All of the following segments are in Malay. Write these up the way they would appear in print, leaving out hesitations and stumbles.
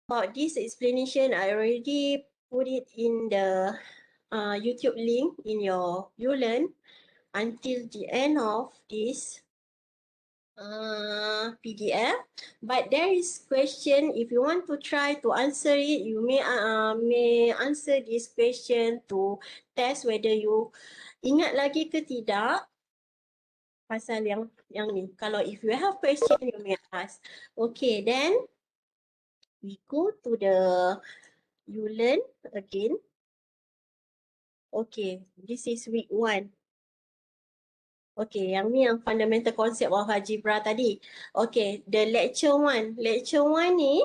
about this explanation, I already put it in the YouTube link in your ULearn until the end of this PDF. But there is question, if you want to try to answer it, you may answer this question to test whether you ingat lagi ke tidak pasal yang ni. Kalau if you have question, you may ask. Okay, then we go to the ULearn again. Okay, this is week 1. Okay, yang ni yang fundamental concept of algebra tadi. Okay, the lecture 1. Lecture 1 ni,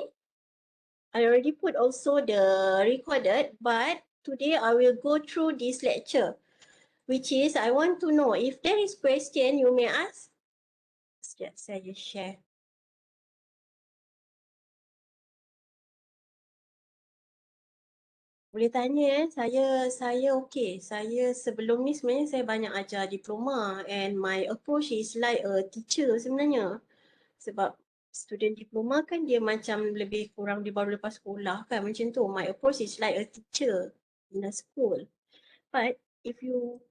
I already put also the recorded, but today I will go through this lecture, which is I want to know if there is question you may ask. Sekejap, saya share. Boleh tanya saya okey. Saya sebelum ni sebenarnya saya banyak ajar diploma and my approach is like a teacher sebenarnya. Sebab student diploma kan dia macam lebih kurang dia baru lepas sekolah kan macam tu. My approach is like a teacher in a school. But if you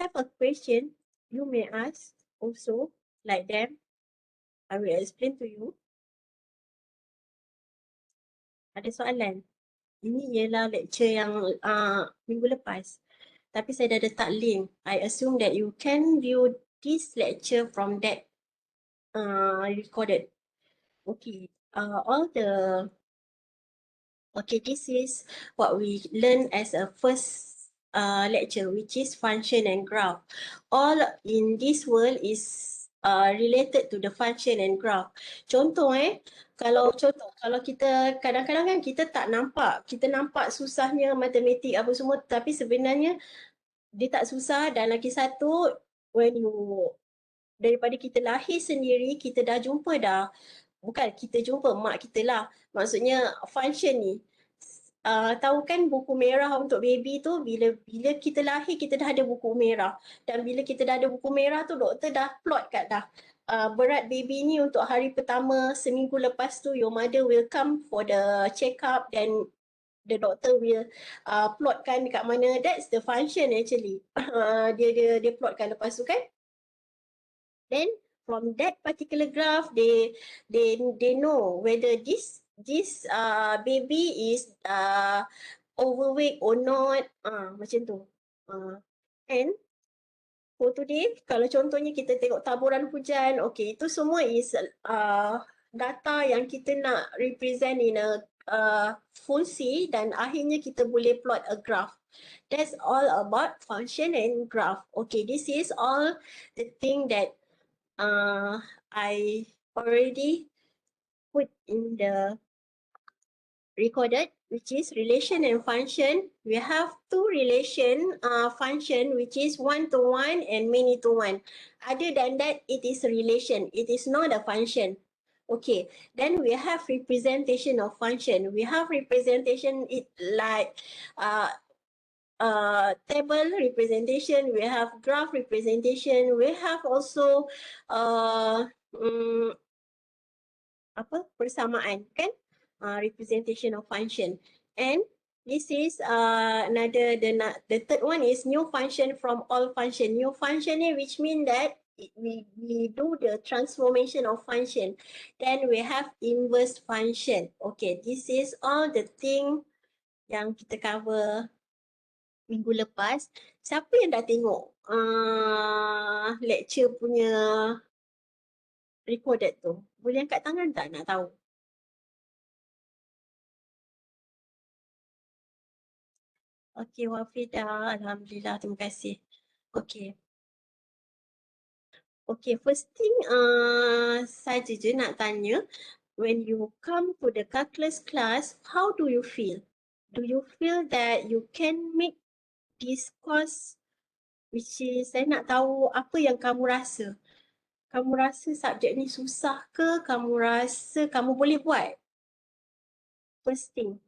have a question, you may ask also like them. I will explain to you. Ada soalan? Ini ialah lecture yang minggu lepas. Tapi saya dah letak link. I assume that you can view this lecture from that recorded. Okay, this is what we learn as a first lecture, which is function and graph. All in this world is related to the function and graph. Contoh kalau kita kadang-kadang kan kita nampak susahnya matematik apa semua, tapi sebenarnya dia tak susah. Dan lagi satu, daripada kita lahir sendiri, kita dah jumpa dah. Bukan kita jumpa, mak kita lah. Maksudnya function ni. Tahu kan buku merah untuk baby tu, bila kita lahir kita dah ada buku merah. Dan bila kita dah ada buku merah tu, doktor dah plot kat dah. Berat baby ni untuk hari pertama, seminggu lepas tu your mother will come for the check up dan the doctor will plotkan dekat mana. That's the function actually. Dia plotkan lepas tu kan. Then from that particular graph, they know whether this baby is overweight or not. Macam tu. And for today, kalau contohnya kita tengok taburan hujan, okay, itu semua is data yang kita nak represent in a fungsi dan akhirnya kita boleh plot a graph. That's all about function and graph. Okay, this is all the thing that I already put in the recorded, which is relation and function. We have two relation function, which is one-to-one and many-to-one. Other than that, it is a relation. It is not a function. Okay, then we have representation of function. We have representation it like table representation, we have graph representation, we have also persamaan kan, representation of function. And this is another, the third one is new function from all function. New function ni which mean that we do the transformation of function. Then we have inverse function. Okay, this is all the thing yang kita cover minggu lepas. Siapa yang dah tengok lecture punya recorded tu? Boleh angkat tangan tak nak tahu? Okay, Wafidah. Alhamdulillah, terima kasih. Okay. Okay, first thing saja je nak tanya, when you come to the calculus class, how do you feel? Do you feel that you can make this course, which is saya nak tahu apa yang kamu rasa. Kamu rasa subjek ni susah ke? Kamu rasa kamu boleh buat? First thing,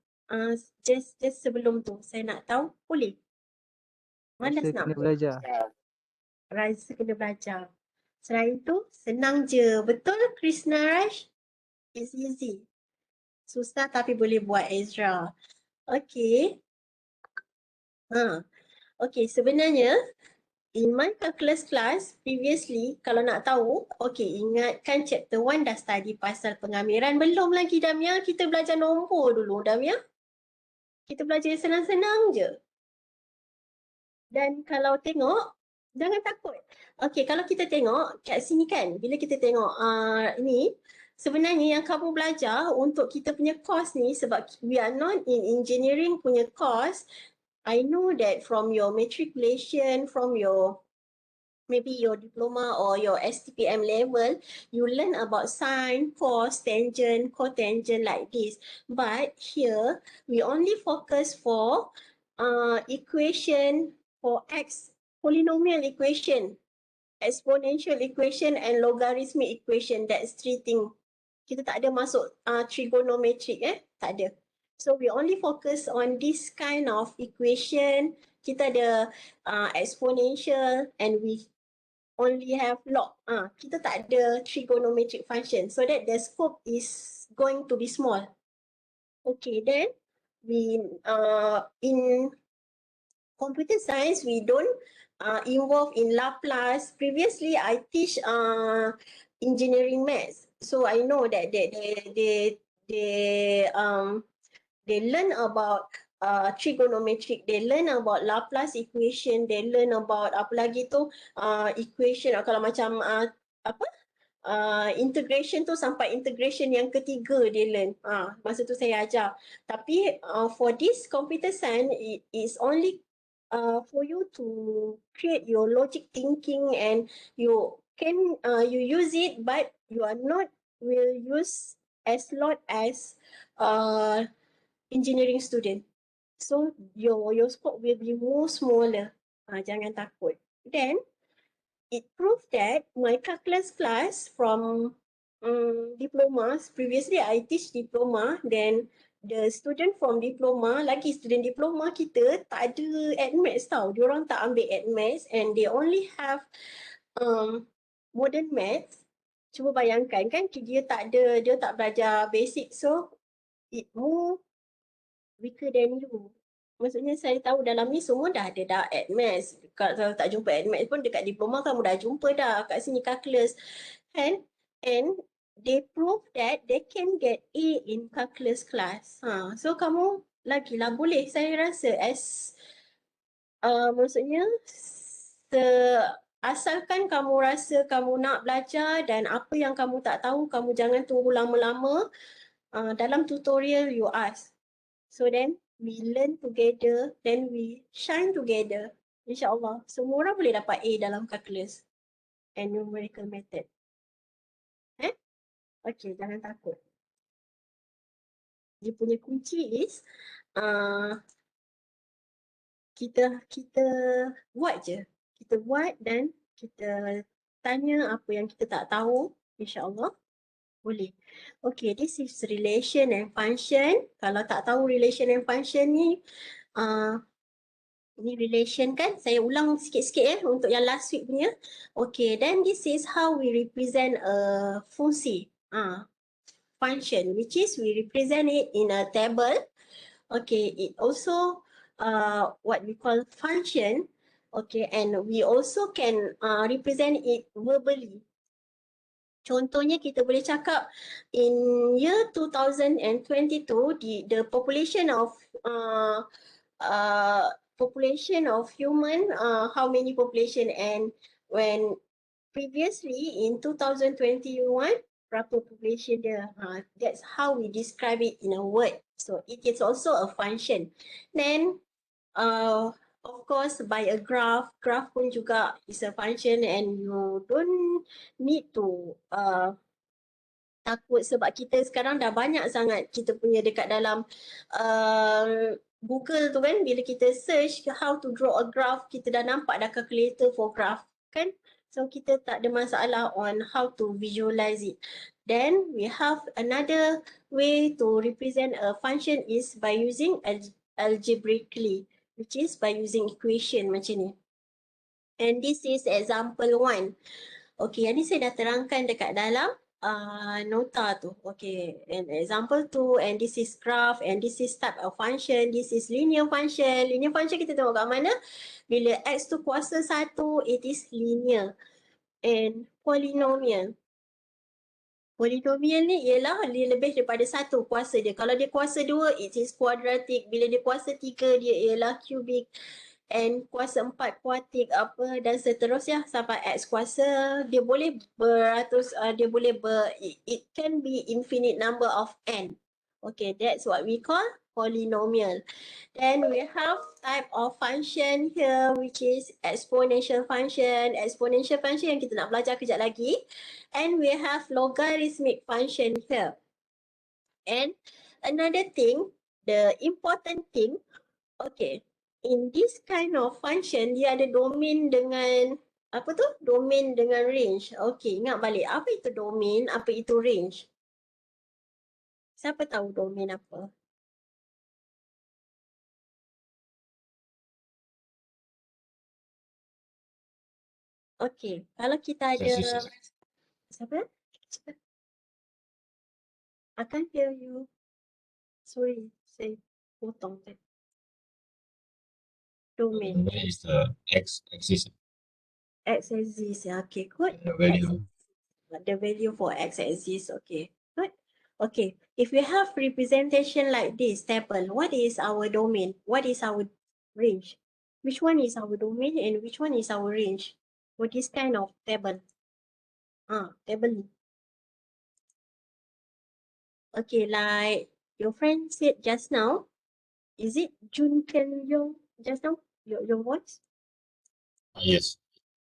just sebelum tu, saya nak tahu boleh? Malas nak kena belajar. Rasa kena belajar. Selain tu, senang je. Betul, Krishna Raj? It's easy. Susah tapi boleh buat Ezra. Okay. Okay, sebenarnya in my calculus class previously, kalau nak tahu, okay, ingatkan chapter 1 dah study pasal pengamiran. Belum lagi Damia, kita belajar nombor dulu Damia. Kita belajar senang-senang je. Dan kalau tengok, jangan takut. Okay, kalau kita tengok kat sini kan, bila kita tengok ni, sebenarnya yang kamu belajar untuk kita punya course ni, sebab we are not in engineering punya course, I know that from your matriculation, from your maybe your diploma or your STPM level, you learn about sine, cos, tangent, cotangent like this. But here, we only focus for equation for x, polynomial equation, exponential equation and logarithmic equation. That's three things. Kita tak ada masuk trigonometric tak ada. So we only focus on this kind of equation. Kita ada exponential and we only have log. Kita tak ada trigonometric function. So that the scope is going to be small. Okay, then we in computer science we don't involve in Laplace. Previously I teach engineering maths. So I know that they learn about trigonometric, they learn about Laplace equation, they learn about apa lagi tu equation kalau macam integration tu sampai integration yang ketiga dia learn. Masa tu saya ajar. Tapi for this computer science, it is only for you to create your logic thinking and you can you use it, but you are not will use as lot as engineering student. So your scope will be more smaller. Jangan takut. Then it proved that my calculus class from diplomas, previously I teach diploma, then the student from diploma, lagi student diploma kita tak ada admaths tau. Diorang tak ambil admaths and they only have modern maths. Cuba bayangkan kan, dia tak belajar basic, so it more weaker than you. Maksudnya saya tahu dalam ni semua dah ada admaths. Kalau tak jumpa admaths pun dekat diploma kamu dah jumpa dah kat sini calculus. And they prove that they can get A in calculus class. So kamu lagilah boleh, saya rasa as maksudnya asalkan kamu rasa kamu nak belajar dan apa yang kamu tak tahu, kamu jangan tunggu lama-lama. Dalam tutorial you ask. So then we learn together, then we shine together. InsyaAllah, semua orang boleh dapat A dalam calculus and numerical method. Okay, jangan takut. Dia punya kunci is kita buat je. Kita buat dan kita tanya apa yang kita tak tahu. InsyaAllah boleh. Okay, this is relation and function. Kalau tak tahu relation and function ni, ini relation kan, saya ulang sikit-sikit untuk yang last week punya. Okay, then this is how we represent a fungsi, function, which is we represent it in a table. Okay, it also what we call function. Okay, and we also can represent it verbally. Contohnya kita boleh cakap in year 2022 the population of human, how many population, and when previously in 2021 berapa population dia. That's how we describe it in a word. So it is also a function. Then of course by a graph pun juga is a function, and you don't need to takut sebab kita sekarang dah banyak sangat kita punya dekat dalam Google tu kan, bila kita search how to draw a graph, kita dah nampak dah calculator for graph kan. So kita tak ada masalah on how to visualize it. Then we have another way to represent a function is by using algebraically, which is by using equation macam ni. And this is example 1. Okay, yang ni saya dah terangkan dekat dalam nota tu. Okay, an example tu, and this is graph, and this is type of function, this is linear function. Linear function kita tengok kat mana? Bila x tu kuasa 1, it is linear. And polynomial. Polinomial ni ialah dia lebih daripada 1 kuasa dia. Kalau dia kuasa 2, it is quadratic. Bila dia kuasa 3, dia ialah cubic. And kuasa 4 kuatik apa dan seterusnya sampai x kuasa dia boleh beratus dia boleh it can be infinite number of n. Okay, that's what we call polynomial. Then we have type of function here which is exponential function. Exponential function yang kita nak belajar kejap lagi. And we have logarithmic function here. And another thing, the important thing, okay, in this kind of function, dia ada domain dengan, apa tu? Domain dengan range. Okay, ingat balik. Apa itu domain, apa itu range? Siapa tahu domain apa? Okay, kalau kita ada... Siapa? I can't hear you. Sorry, saya potong tadi. Domain. Domain is the x-axis. X-axis, okay, good. The value. The value for x-axis, okay, good. Okay, if we have representation like this table, what is our domain? What is our range? Which one is our domain and which one is our range for this kind of table? Table. Okay, like your friend said just now, is it Jun Ken Yong just now? Your voice? Yes.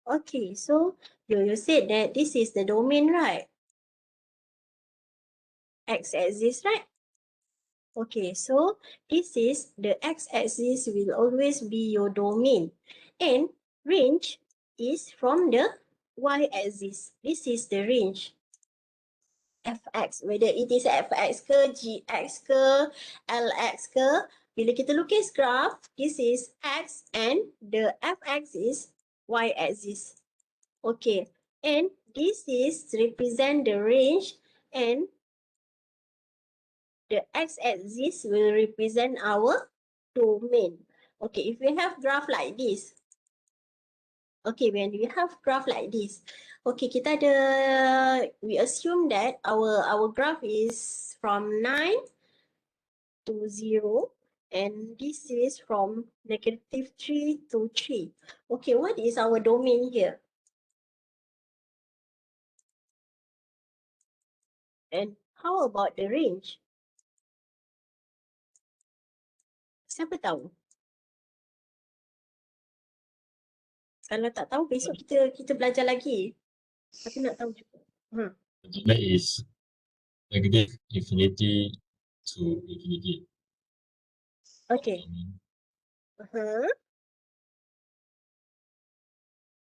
Okay, so you said that this is the domain, right? X-axis, right? Okay, so this is the x-axis will always be your domain. And range is from the y-axis. This is the range. Fx, whether it is fx ke, gx ke, lx ke. Bila kita lukis graph, this is x and the fx is y-axis. Okay, and this is represent the range and the x-axis will represent our domain. Okay, if we have graph like this. Okay, when we have graph like this. Okay, kita ada, we assume that our graph is from 9 to 0. And this is from -3 to 3. Okay, what is our domain here? And how about the range? Siapa tahu? Kalau tak tahu, besok kita belajar lagi. Tapi nak tahu juga. The domain is negative infinity to infinity. Okay.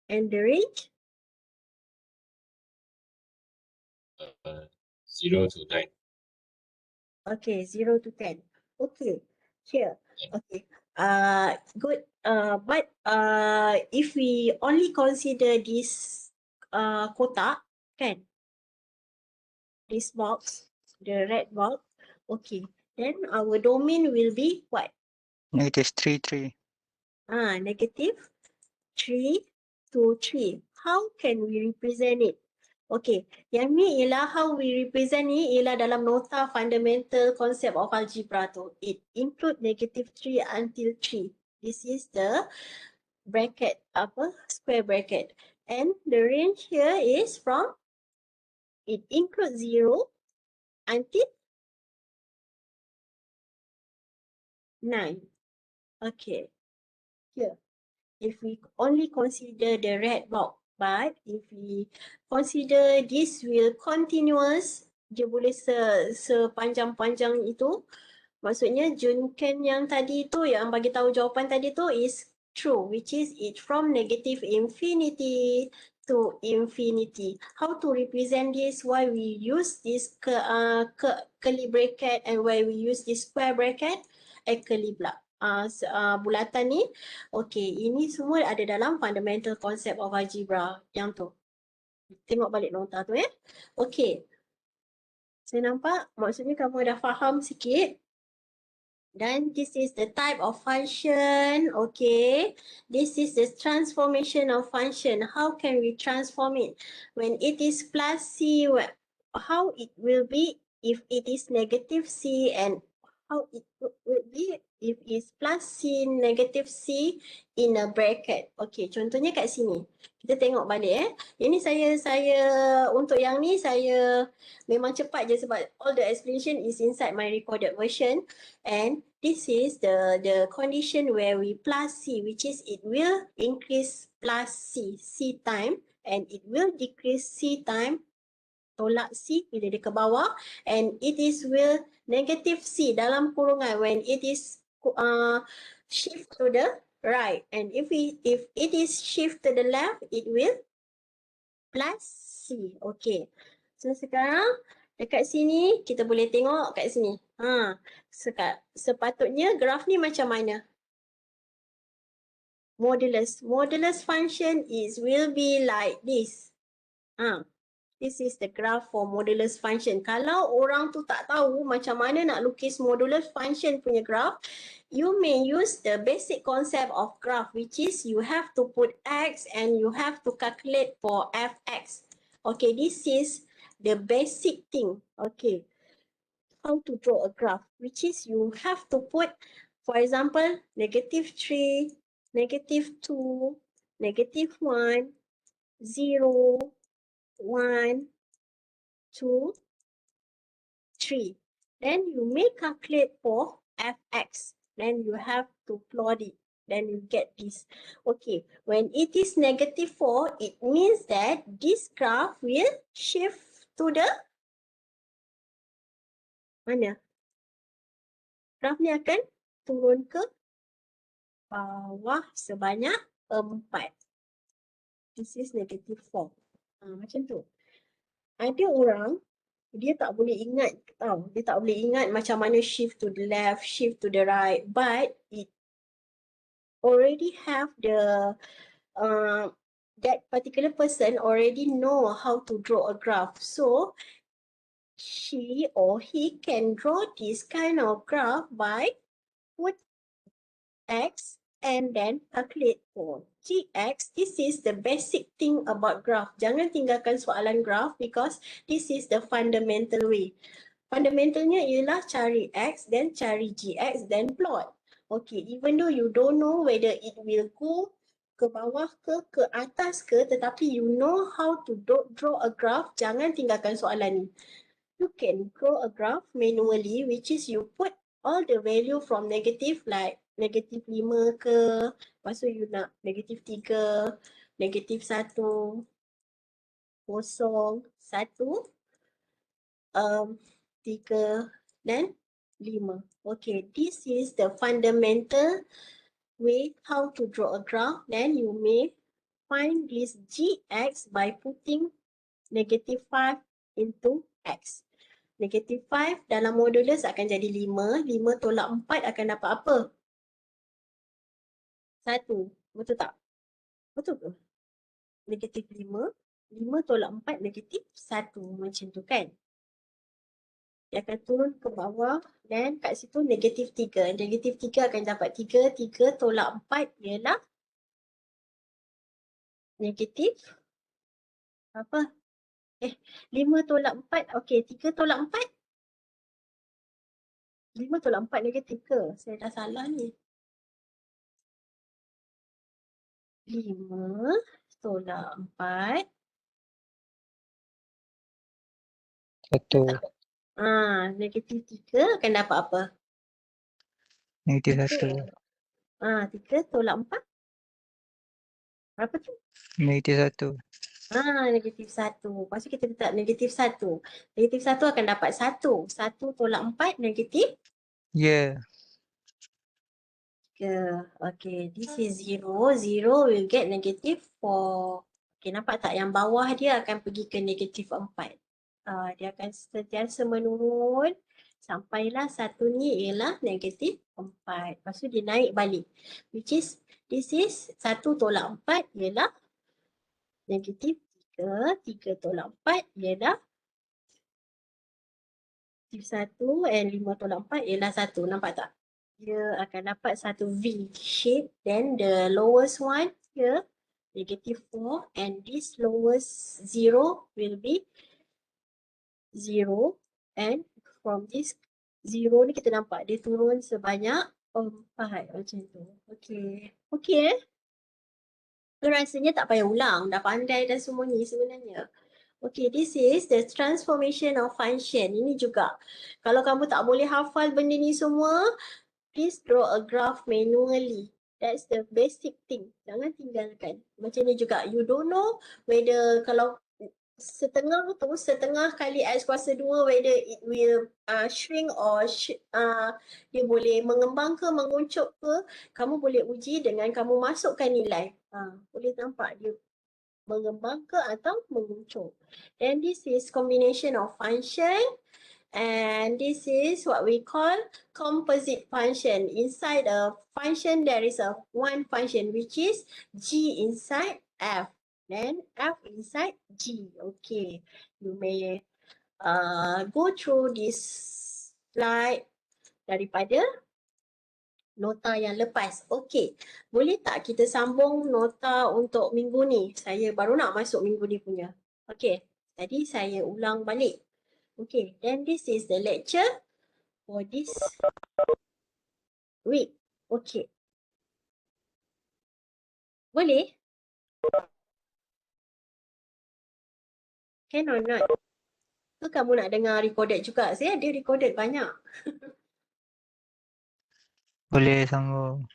And the range? 0 to 9. Okay, 0 to 10. Okay, here. Okay. Good. But if we only consider this kotak, kan? This box, the red box. Okay. Then our domain will be what? -3, 3. Negative 3 to 3. How can we represent it? Okay, yang ni ialah how we represent ni ialah dalam nota fundamental concept of algebra tu. It include -3 until 3. This is the bracket, square bracket. And the range here is from, it includes 0 until 9. Okay, here. If we only consider the red box, but if we consider this will continuous, dia boleh sepanjang-panjang itu. Maksudnya Junken yang tadi tu, yang bagi tahu jawapan tadi tu is true, which is it from negative infinity to infinity. How to represent this? Why we use this curly bracket and why we use this square bracket? Curly block. Bulatan ni, okay, ini semua ada dalam fundamental concept of algebra yang tu. Tengok balik nota tu Okey. Saya nampak maksudnya kamu dah faham sikit. Dan this is the type of function. Okay. This is the transformational function. How can we transform it? When it is plus C, how it will be if it is negative C, and how it will be if it's plus C, negative C in a bracket. Okay, contohnya kat sini. Kita tengok balik Ini saya untuk yang ni saya memang cepat je sebab all the explanation is inside my recorded version. And this is the condition where we plus C, which is it will increase plus C time, and it will decrease C time, tolak C bila dia ke bawah, and it is will negative C dalam kurungan when it is shift to the right, and if it is shift to the left, it will plus C. Okay. So sekarang dekat sini kita boleh tengok kat sini. Sepatutnya graf ni macam mana? Modulus function will be like this. This is the graph for modulus function. Kalau orang tu tak tahu macam mana nak lukis modulus function punya graph, you may use the basic concept of graph, which is you have to put x and you have to calculate for fx. Okay, this is the basic thing. Okay, how to draw a graph, which is you have to put, for example, -3, -2, -1, 0, 1, 2, 3. Then you may calculate for fx. Then you have to plot it. Then you get this. Okay, when it is -4, it means that this graph will shift to the mana? Graph ni akan turun ke bawah sebanyak 4. This is -4. Macam tu. Ada orang dia tak boleh ingat tau. Dia tak boleh ingat macam mana shift to the left, shift to the right, but it already have the that particular person already know how to draw a graph. So she or he can draw this kind of graph by put x and then calculate for gx. This is the basic thing about graph. Jangan tinggalkan soalan graph because this is the fundamental way. Fundamentalnya ialah cari x, then cari gx, then plot. Okay, even though you don't know whether it will go ke bawah ke atas ke, tetapi you know how to draw a graph, jangan tinggalkan soalan ni. You can draw a graph manually, which is you put all the value from negative, like -5 ke, lepas tu you nak -3, -1, 0, 1, 3 dan 5. Okay, this is the fundamental way how to draw a graph. Then you may find this gx by putting -5 into x. -5 dalam modulus akan jadi 5. 5 tolak 4 akan dapat apa? 1. Betul tak? Betul ke? -5. 5 tolak 4 -1. Macam tu kan? Dia akan turun ke bawah dan kat situ -3. -3 akan dapat 3. 3 tolak 4 ialah negatif apa? 5 tolak 4. Okey, 3 tolak 4. 5 tolak 4 negatif ke? Saya dah salah ni. 5 tolak 4. 1. -3 akan dapat apa? -1. 3 tolak 4. Berapa tu? -1. -1. Lepas tu kita letak -1. -1 akan dapat 1. 1 tolak 4 negatif? Ya. Okay, this is 0. 0 will get -4. Okay, nampak tak? Yang bawah dia akan pergi ke -4. Dia akan sentiasa menurun sampailah satu ni ialah -4. Lepas tu dia naik balik. Which is, this is 1 tolak 4 ialah -3. 3 tolak 4 ialah 1 and 5 tolak 4 ialah 1. Nampak tak? Dia akan dapat satu V shape. Then the lowest one here, -4, and this lowest 0 will be 0. And from this 0 ni kita nampak dia turun sebanyak 4 macam tu. Okay. Okay rasanya tak payah ulang. Dah pandai dah semua ni sebenarnya. Okay, this is the transformational function. Ini juga. Kalau kamu tak boleh hafal benda ni semua, please draw a graph manually. That's the basic thing. Jangan tinggalkan. Macam ni juga. You don't know whether kalau setengah kali x kuasa 2 whether it will shrink or dia boleh mengembang ke menguncup ke, kamu boleh uji dengan kamu masukkan nilai. Boleh nampak dia mengembang ke atau menguncup. And this is combination of function, and this is what we call composite function. Inside a function there is a one function which is g inside f. Then F inside G. Okay, you may go through this slide daripada nota yang lepas. Okay, boleh tak kita sambung nota untuk minggu ni? Saya baru nak masuk minggu ni punya. Okay, tadi saya ulang balik. Okay, then this is the lecture for this week. Okay. Boleh? Can or not? Ke kamu nak dengar recorded juga? Saya ada recorded banyak. Boleh sambung.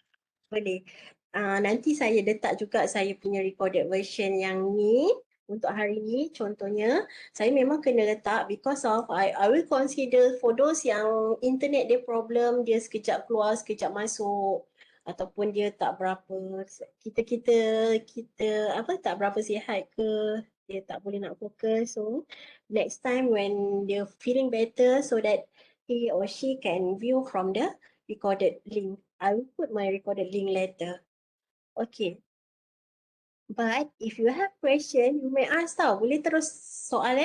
Boleh. Nanti saya letak juga saya punya recorded version yang ni untuk hari ni. Contohnya, saya memang kena letak because of I will consider for those yang internet dia problem, dia sekejap keluar, sekejap masuk, ataupun dia tak berapa kita tak berapa sihat ke, dia tak boleh nak fokus. So next time when dia feeling better so that he or she can view from the recorded link. I will put my recorded link later. Okay. But if you have question, you may ask tau. Boleh terus soal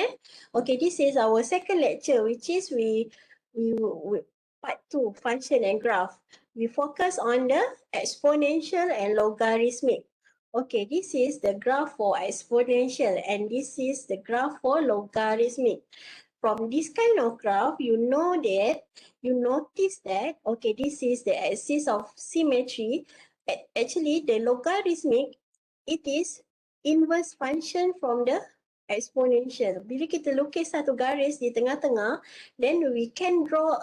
Okay, this is our second lecture which is we part 2, function and graph. We focus on the exponential and logarithmic. Okay, this is the graph for exponential and this is the graph for logarithmic. From this kind of graph, you notice that, okay, this is the axis of symmetry. Actually, the logarithmic, it is inverse function from the exponential. Bila kita lukis satu garis di tengah-tengah, then we can draw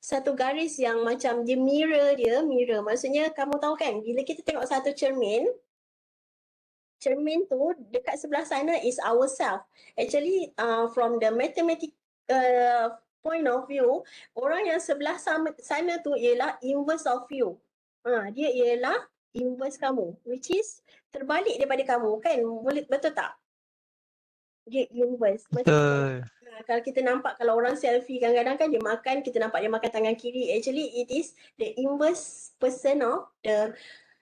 satu garis yang macam dia mirror. Maksudnya kamu tahu kan, bila kita tengok satu cermin tu dekat sebelah sana is ourself. Actually, from the mathematical point of view, orang yang sebelah sana tu ialah inverse of you. Dia ialah inverse kamu, which is terbalik daripada kamu, kan? Betul tak? Dia inverse. Betul. Kalau kita nampak, kalau orang selfie kadang-kadang kan dia makan, kita nampak dia makan tangan kiri. Actually, it is the inverse person of the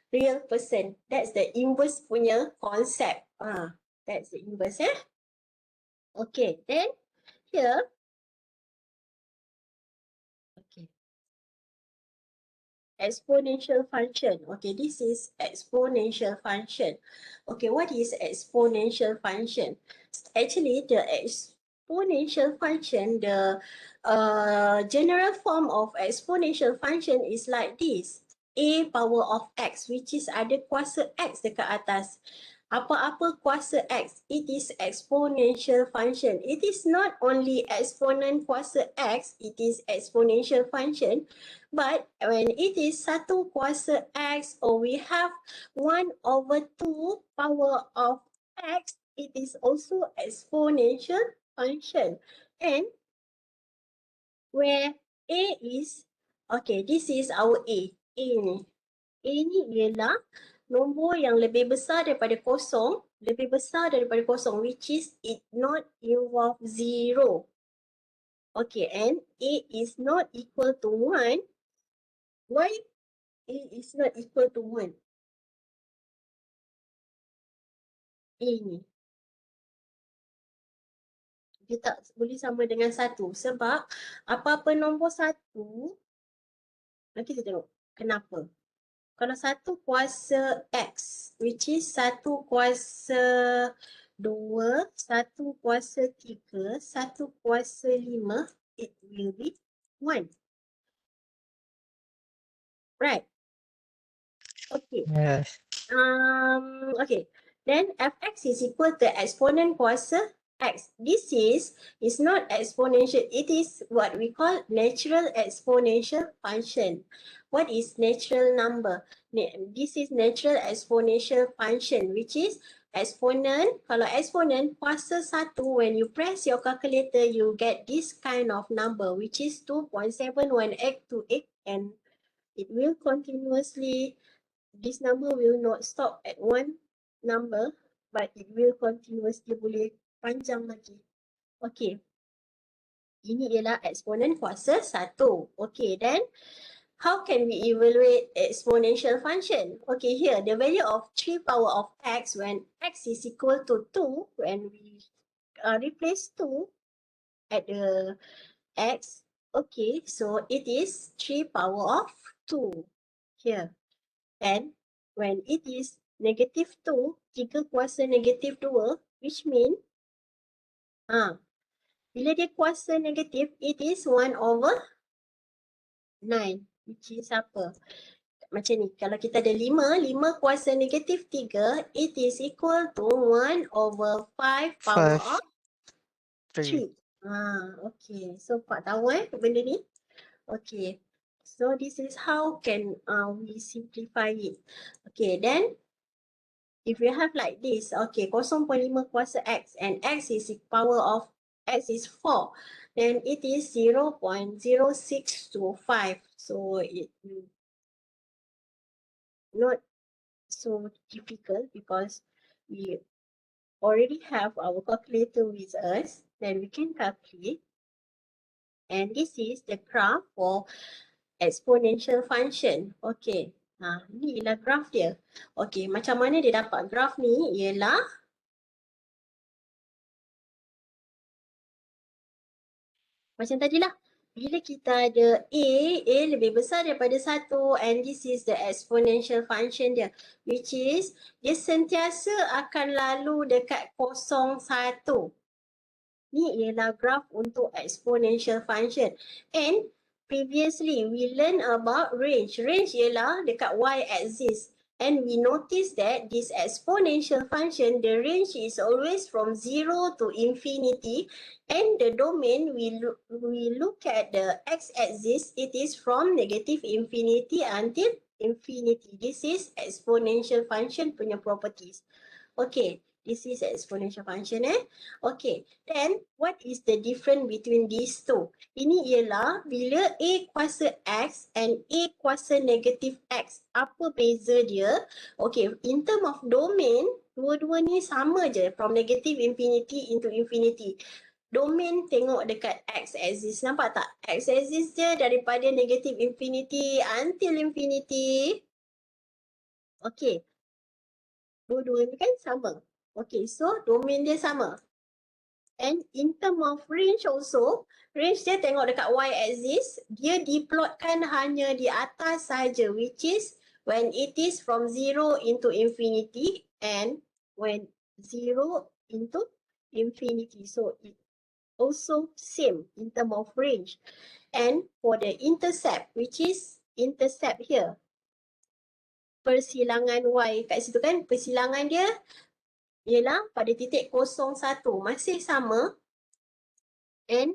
real person. That's the inverse punya concept. That's the inverse, Okay, then here. Okay. Exponential function. Okay, this is exponential function. Okay, what is exponential function? Actually, the exponential function, the general form of exponential function is like this. A power of x, which is ada kuasa x dekat atas. Apa-apa kuasa x, it is exponential function. It is not only exponent kuasa x, it is exponential function. But when it is satu kuasa x, or we have 1/2 power of x, it is also exponential function. And where a is, okay, this is our A ni. A ni ialah nombor yang lebih besar daripada kosong, which is it not involve 0. Okay, and A is not equal to 1. Why A is not equal to 1? A ni. dia tak boleh sama dengan 1 sebab apa-apa nombor 1, kita tengok kenapa. Kalau 1 kuasa X, which is 1 kuasa 2, 1 kuasa 3, 1 kuasa 5, it will be 1. Right? Okay. Yes. Okay. Then fx is equal to exponent kuasa x. This is not exponential. It is what we call natural exponential function. What is natural number? This is natural exponential function, which is exponent. Kalau exponent kuasa 1, when you press your calculator, you get this kind of number, which is 2.71x to 8, and it will continuously, this number will not stop at one number, but it will continuously boleh panjang lagi. Okay. Ini ialah eksponen kuasa 1. Okay, then how can we evaluate exponential function? Okay, here the value of 3 power of x when x is equal to 2, when we replace 2 at the x, okay, so it is 3 power of 2 here. And when it is negative 2, 3 kuasa negatif 2, which mean, bila dia kuasa negatif, it is 1 over 9, which is apa? Macam ni, kalau kita ada 5 kuasa negatif 3, it is equal to 1 over 5 power 5, of 3. 3. Okay, so Pak tahu benda ni? Okay, so this is how can we simplify it. Okay, then if you have like this, okay, 0.5 kuasa x and x is power of x is 4, then it is 0.0625. So it not so difficult because we already have our calculator with us, then we can calculate. And this is the graph for exponential function. Okay. Ni ialah graph dia. Okay, macam mana dia dapat graph ni? Ialah macam tadilah. Bila kita ada A lebih besar daripada 1, and this is the exponential function dia, which is dia sentiasa akan lalu dekat 0, 1. Ni ialah graph untuk exponential function. And previously we learn about range. Range ialah dekat y-axis. And we notice that this exponential function, the range is always from 0 to infinity. And the domain, we look at the x-axis, it is from negative infinity until infinity. This is exponential function punya properties. Okay, this is exponential function. Okay, then what is the difference between these two? Ini ialah bila A kuasa X and A kuasa negatif X. Apa beza dia? Okay, in term of domain, dua-dua ni sama je from negative infinity into infinity. Domain tengok dekat x-axis. Nampak tak? X-axis dia daripada negative infinity until infinity. Okay. Dua-dua ni kan sama. Okay, so domain dia sama. And in term of range also, range dia tengok dekat y-axis, dia diplotkan hanya di atas saja, which is when it is from 0 into infinity and when 0 into infinity. So it also same in term of range. And for the intercept, which is intercept here, persilangan y kat situ kan, persilangan dia ialah pada titik 01, masih sama, and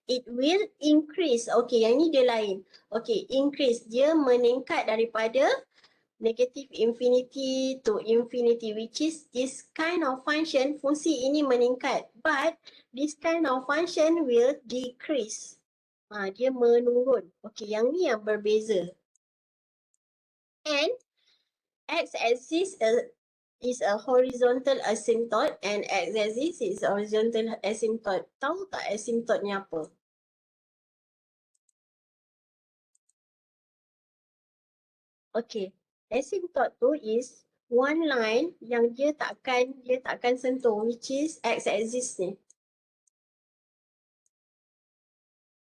it will increase. Okay, yang ni dia lain. Okay, increase, dia meningkat daripada negative infinity to infinity, which is this kind of function, fungsi ini meningkat, but this kind of function will decrease. Dia menurun. Okay, yang ni yang berbeza. And x-axis is a horizontal asymptote and x-axis is a horizontal asymptote. Tahu tak asymptote ni apa? Okay, asymptote tu is one line yang dia takkan sentuh, which is x-axis ni.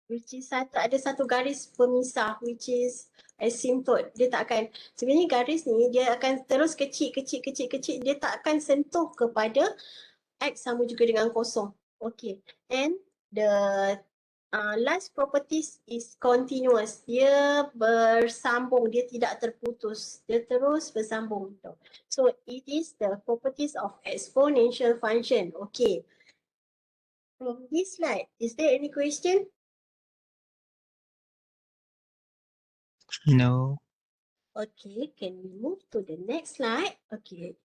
which is ada satu garis pemisah, which is asymptote. Dia tak akan, sebenarnya garis ni dia akan terus kecil, dia tak akan sentuh kepada X sama juga dengan kosong. Okay, and the last properties is continuous. Dia bersambung, dia tidak terputus. Dia terus bersambung. So it is the properties of exponential function. Okay. From this slide, is there any question? No. Okay, can we move to the next slide? Okay.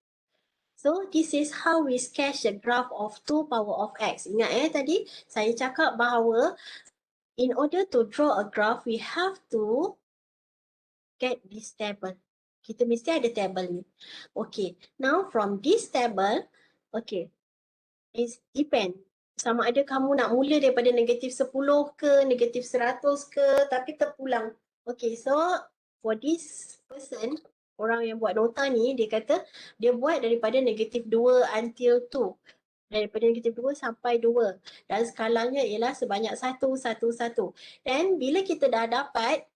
So this is how we sketch the graph of 2 power of x. Ingat tadi saya cakap bahawa in order to draw a graph, we have to get this table. Kita mesti ada table ni. Okay, now from this table, okay, it depend. Sama ada kamu nak mula daripada negatif 10 ke, negatif 100 ke, tapi terpulang. Okay, so for this person, orang yang buat nota ni, dia kata dia buat daripada negatif 2 until 2. Daripada negatif 2 sampai 2. Dan skalanya ialah sebanyak 1, 1, 1. Dan bila kita dah dapat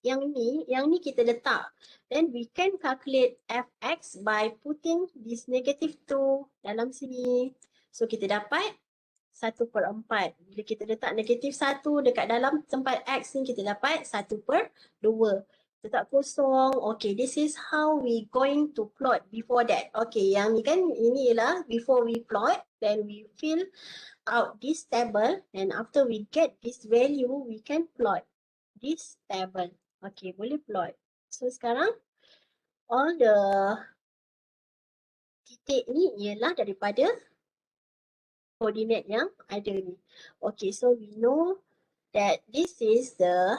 yang ni kita letak. Then we can calculate fx by putting this negative 2 dalam sini. So kita dapat 1/4. Bila kita letak negatif 1 dekat dalam tempat x ni, kita dapat 1/2. Letak kosong. Okay, this is how we going to plot before that. Okay, yang ni kan, ini ialah before we plot, then we fill out this table, and after we get this value, we can plot this table. Okay, boleh plot. So sekarang all the titik ni ialah daripada koordinat yang ada ni. Okay, so we know that this is the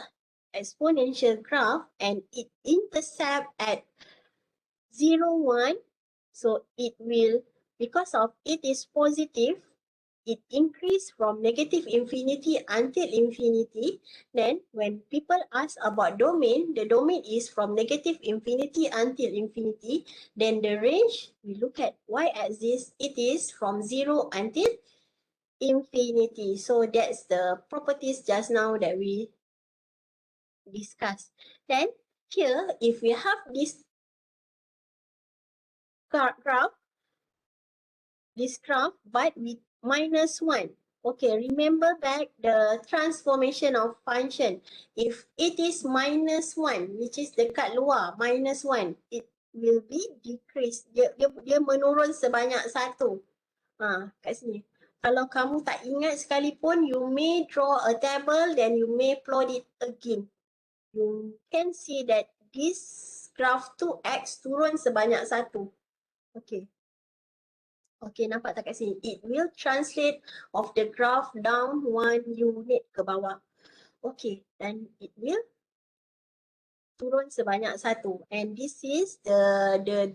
exponential graph and it intercept at 0, 1. So it will, because of it is positive, it increase from negative infinity until infinity. Then when people ask about domain, the domain is from negative infinity until infinity. Then the range, we look at y-axis, it is from 0 until infinity. So that's the properties just now that we discussed. Then here, if we have this graph, but with -1. Okay, remember back the transformation of function. If it is -1, which is dekat luar, -1, it will be decreased. Dia menurun sebanyak 1. Kat sini. Kalau kamu tak ingat sekalipun, you may draw a table, then you may plot it again. You can see that this graph 2x turun sebanyak 1. Okay. Okay, nampak tak kat sini? It will translate of the graph down 1 unit ke bawah. Okay, dan it will turun sebanyak 1. And this is the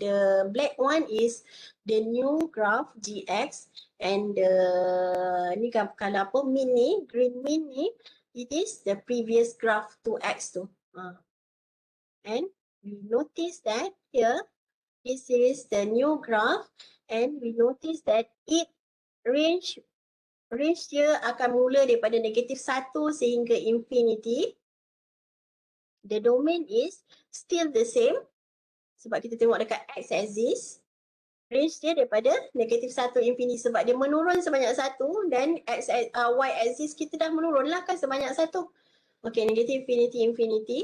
black one is the new graph gx, and ni kalau apa mean ni, green mean ni, it is the previous graph 2x tu. And we notice that here, this is the new graph, and we notice that it range dia akan mula daripada negatif 1 sehingga infinity. The domain is still the same sebab kita tengok dekat x-axis. Range dia daripada negatif 1 infinity sebab dia menurun sebanyak 1, dan y-axis kita dah menurun lah kan sebanyak 1. Okay, negatif infinity, infinity.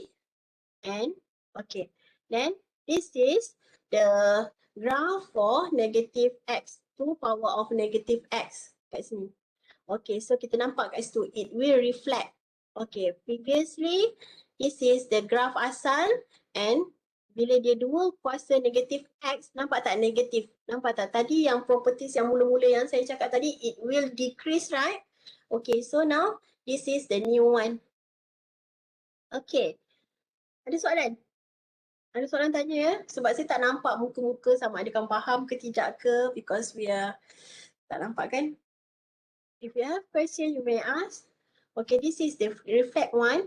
And okay, then this is the graph for negative x, 2 power of negative x kat sini. Okay, so kita nampak kat situ, it will reflect. Okay, previously, this is the graph asal, and bila dia 2 kuasa negatif x, nampak tak negatif? Nampak tak? Tadi yang properties yang mula-mula yang saya cakap tadi, it will decrease, right? Okay, so now, this is the new one. Okay, ada soalan? Ada soalan tanya ya? Sebab saya tak nampak muka-muka sama ada kamu faham ke tidak ke, because we are tak nampak kan? If you have question, you may ask. Okay, this is the reflect one.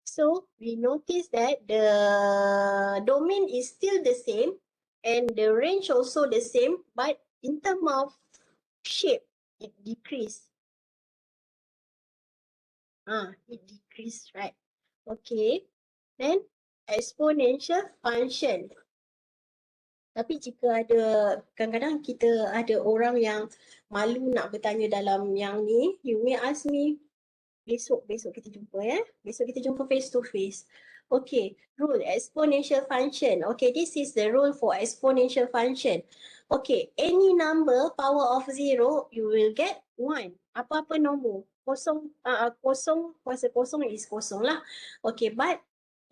So we notice that the domain is still the same and the range also the same, but in terms of shape, it decreased. It decrease, right? Okay. Then exponential function. Tapi jika ada, kadang-kadang kita ada orang yang malu nak bertanya dalam yang ni, you may ask me besok kita jumpa ya. Besok kita jumpa face to face. Okay, rule exponential function. Okay, this is the rule for exponential function. Okay, any number power of 0, you will get 1. Apa-apa nombor. Kosong kuasa kosong is kosong lah. Okay, but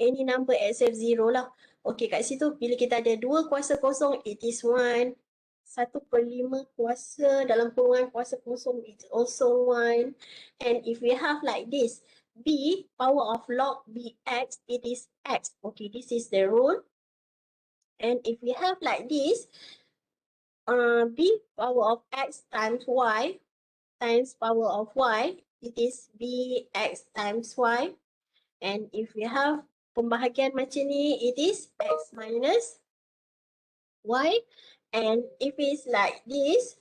any number except 0 lah. Okay, kat situ bila kita ada 2 kuasa kosong, it is 1. 1/5 kuasa dalam kurungan kuasa kosong is also 1. And if we have like this, b power of log bx, it is x. Okay, this is the rule. And if we have like this, b power of x times y times power of y, it is bx times y. And if we have pembahagian macam ni, it is x minus y. And if it's like this,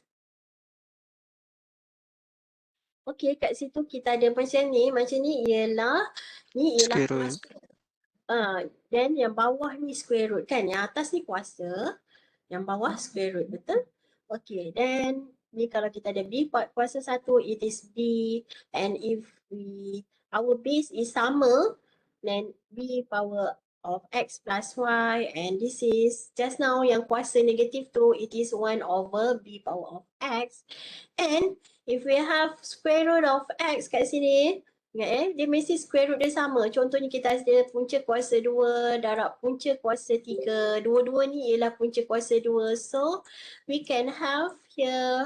okay, kat situ kita ada macam ni ialah Square root. kuasa. Then yang bawah ni square root kan, yang atas ni kuasa, yang bawah square root, betul? Okay, then ni kalau kita ada b kuasa 1, it is b. And if our base is sama, then b power of x plus y, and this is just now yang kuasa negatif tu, it is 1 over b power of x. And if we have square root of x kat sini, ingat dia mesti square root dia sama. Contohnya kita ada punca kuasa 2 darab punca kuasa 3. Dua-dua ni ialah punca kuasa 2. So, we can have here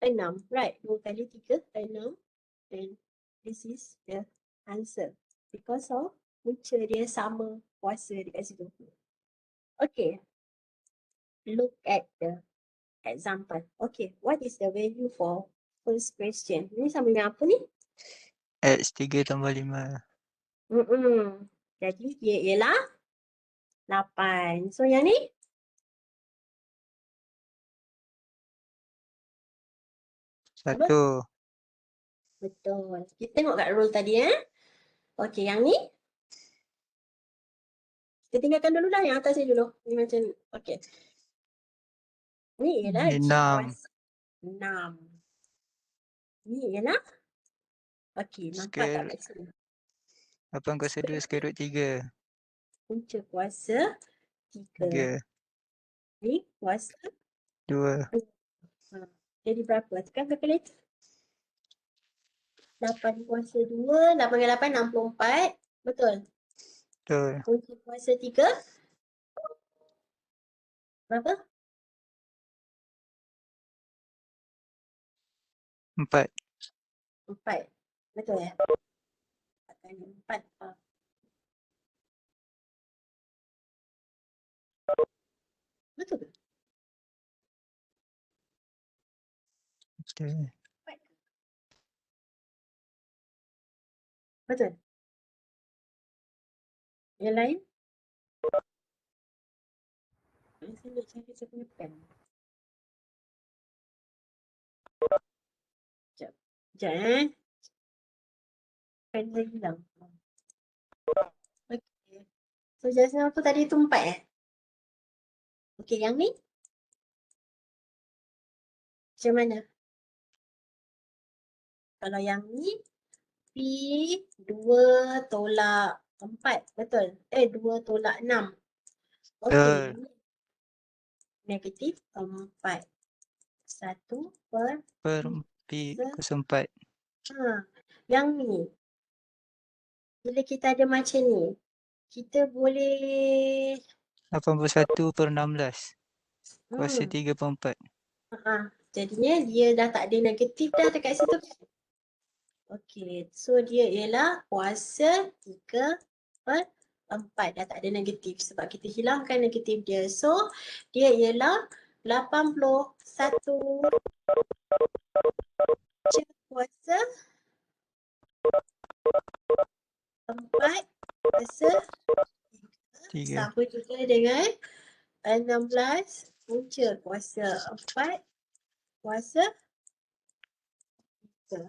6, right? 2 kali 3, 6. And this is the answer. Because of punca dia sama kuasa dekat situ. Okay. Look at the example. Okay, what is the value for first question? Ini sama dengan apa ni? X 3 tambah 5. Jadi dia ialah 8. So yang ni? Satu. Betul. Kita tengok kat rule tadi Okay, yang ni? Kita tinggalkan dulu lah yang atas ni dulu. Ni macam, okay. Ni ialah G 6. kuasa 6. Ni ialah? Okay, nampak tak kat sini? 8 kuasa 2 square root 3. Punca kuasa 3. 3. Ni kuasa 2. Jadi berapa? Tekan kalkulator. 8 kuasa 2, 8 kali 8, 64. Betul? Betul. Punca kuasa 3. Berapa? 4. 4. Betul ya? 4 kali 4. Betul ke? Betul. Betul? Yang lain? Saya nak cari saya punya pen. Sekejap pen saya hilang. Okay. So just now tu tadi tu 4 Okay, yang ni? Macam mana? Kalau yang ni, P2 tolak 4, betul? 2 tolak 6. Okay. Negatif 4. 1 per P kosong 4. Yang ni, bila kita ada macam ni, kita boleh 81 per 16. Kuasa 3 per 4. jadinya dia dah tak ada negatif dah dekat situ. Okay, so dia ialah kuasa 3 per 4. Dah tak ada negatif sebab kita hilangkan negatif dia. So, dia ialah 81 kuasa 4 kuasa 3. Sama juga dengan 16 punca kuasa 4 kuasa 3.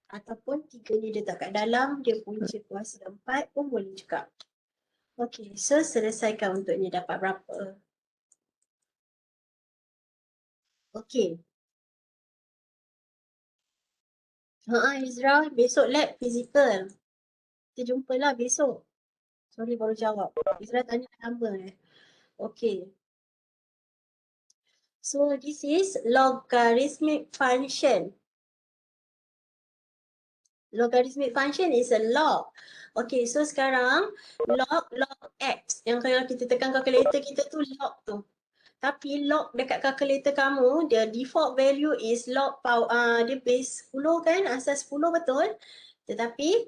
Ataupun 3 ni letak kat dalam, dia punca kuasa 4 pun boleh juga. Okay, so selesaikan untuk ni dapat berapa. Okay. Izra, besok lab physical. Kita jumpalah besok. Sorry baru jawab. Izra tanya lama Okay. So this is logarithmic function. Logarithmic function is a log. Okay, so sekarang log x. Yang kalau kita tekan kalkulator kita tu log tu. Tapi log dekat kalkulator kamu, the default value is log power, dia base 10 kan, asas 10 betul. Tetapi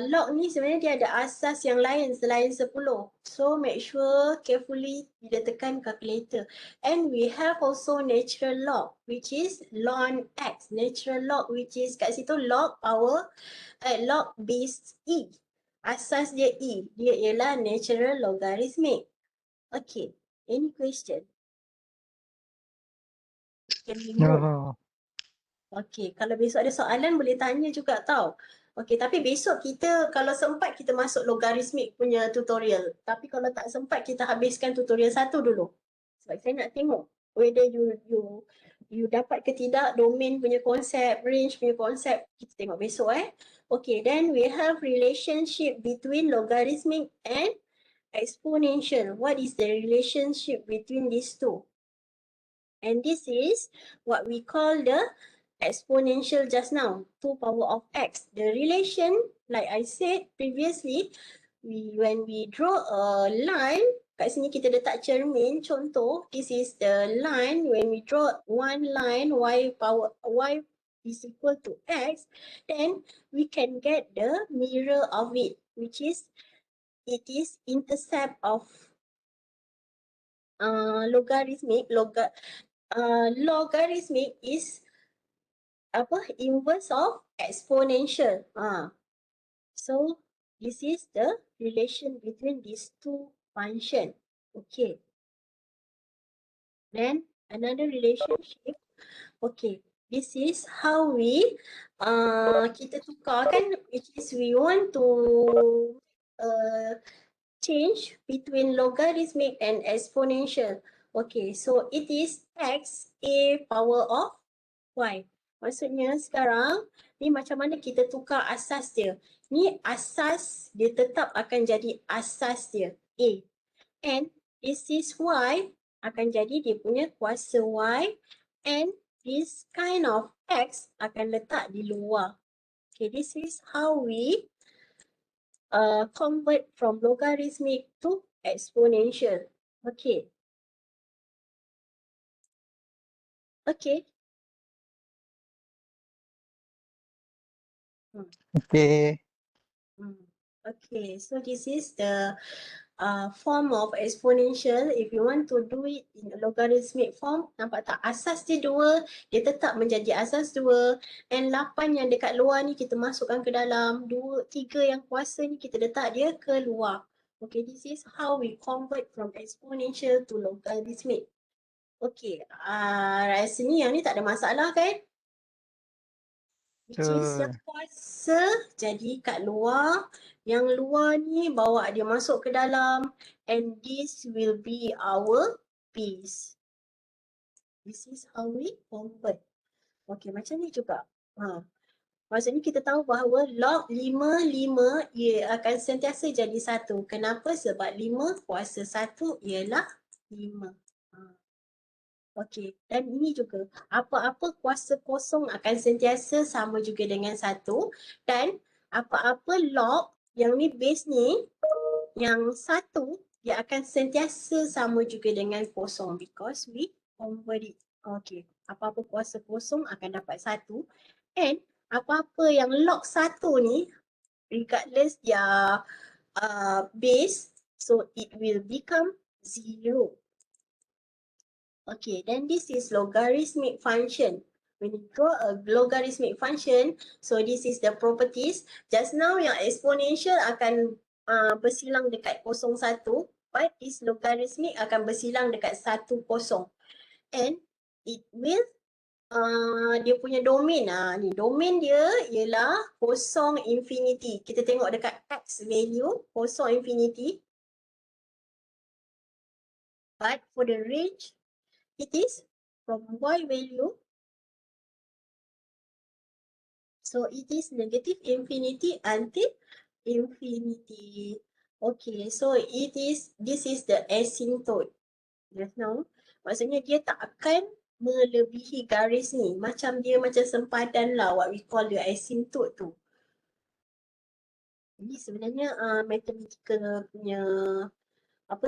log ni sebenarnya dia ada asas yang lain selain 10. So make sure carefully bila tekan calculator. And we have also natural log which is ln x. Natural log which is kat situ log power log base e. Asas dia e. Dia ialah natural logarithmic. Okay. Any question? Can we move? No. Okay, kalau besok ada soalan boleh tanya juga tau. Okay, tapi besok kita kalau sempat kita masuk logarithmic punya tutorial. Tapi kalau tak sempat kita habiskan tutorial 1 dulu. Sebab saya nak tengok whether you dapat ke tidak domain punya konsep, range punya konsep. Kita tengok besok Okay, then we have relationship between logarithmic and exponential. What is the relationship between these two? And this is what we call the exponential just now, 2 power of x. The relation, like I said previously, when we draw a line, kat sini kita letak cermin, contoh, this is the line, when we draw one line, y is equal to x, then we can get the mirror of it, which is, it is intercept of logarithmic. Logarithmic is inverse of exponential. So this is the relation between these two functions. Okay. Then another relationship. Okay. This is how we kita tukar kan, which is we want to change between logarithmic and exponential. Okay, so it is x a power of y. Maksudnya sekarang ni macam mana kita tukar asas dia. Ni asas dia tetap akan jadi asas dia a. And this is y akan jadi dia punya kuasa y. And this kind of x akan letak di luar. Okay, this is how we convert from logarithmic to exponential. Okay. Okay. Okay. Okay, so this is the form of exponential. If you want to do it in a logarithmic form, nampak tak? Asas dia 2, dia tetap menjadi asas 2. And 8 yang dekat luar ni kita masukkan ke dalam. 3 yang kuasa ni kita letak dia ke luar. Okay, this is how we convert from exponential to logarithmic. Okay, rasanya yang ni tak ada masalah kan? Which is yang kuasa jadi kat luar, yang luar ni bawa dia masuk ke dalam, and this will be our base. This is how we convert. Okay, macam ni juga. Maksudnya kita tahu bahawa log 5 ia akan sentiasa jadi 1. Kenapa? Sebab 5 kuasa 1 ialah 5. Okey, dan ini juga apa-apa kuasa kosong akan sentiasa sama juga dengan 1, dan apa-apa log yang ni base ni yang 1 dia akan sentiasa sama juga dengan kosong because we convert it. Okey, apa-apa kuasa kosong akan dapat 1, and apa-apa yang log 1 ni regardless dia base, so it will become 0. Okay, then this is logarithmic function. When you draw a logarithmic function, so this is the properties. Just now yang exponential akan bersilang dekat 0,1, but this logarithmic akan bersilang dekat 1,0. And it will dia punya domain. Ni domain dia ialah kosong infinity. Kita tengok dekat x value kosong infinity. But for the range, it is from y value. So it is negative infinity until infinity. Okay, so this is the asymptote. Just now, maksudnya dia tak akan melebihi garis ni. Macam dia macam sempadan lah, what we call the asymptote tu. Ini sebenarnya mathematical punya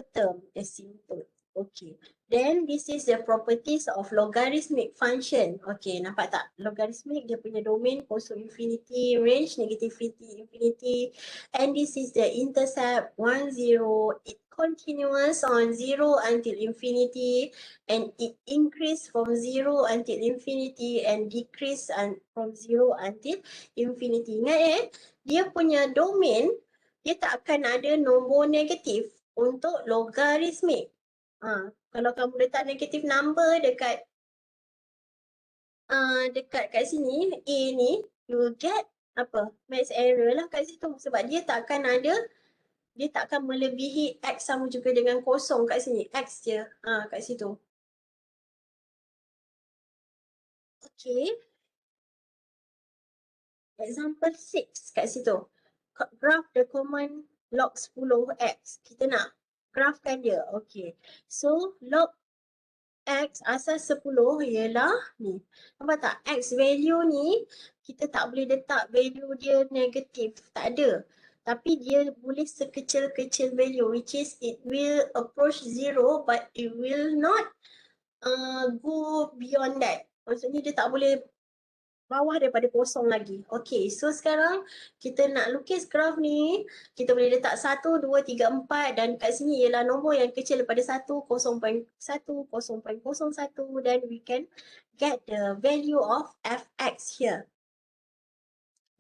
term asymptote. Okay. Then this is the properties of logarithmic function. Okay, nampak tak? Logarithmic dia punya domain kosong infinity, range negativity infinity, and this is the intercept 1, 0. It continuous on 0 until infinity, and it increase from 0 until infinity and decrease from 0 until infinity. Ingat dia punya domain dia tak akan ada nombor negatif untuk logarithmic. Kalau kamu letak negative number dekat kat sini, A ni, you will get max error lah kat situ. Sebab dia tak akan melebihi x sama juga dengan kosong kat sini. X je kat situ. Okay. Example 6 kat situ. Graph the common log 10x. Kita nak graphkan dia. Okay. So, log x asas 10 ialah ni. Nampak tak? X value ni kita tak boleh letak value dia negatif. Tak ada. Tapi dia boleh sekecil-kecil value which is it will approach 0 but it will not go beyond that. Maksudnya dia tak boleh bawah daripada kosong lagi. Okay, so sekarang kita nak lukis graf ni, kita boleh letak 1, 2, 3, 4 dan kat sini ialah nombor yang kecil daripada 1, 0.1, 0.01 dan we can get the value of fx here.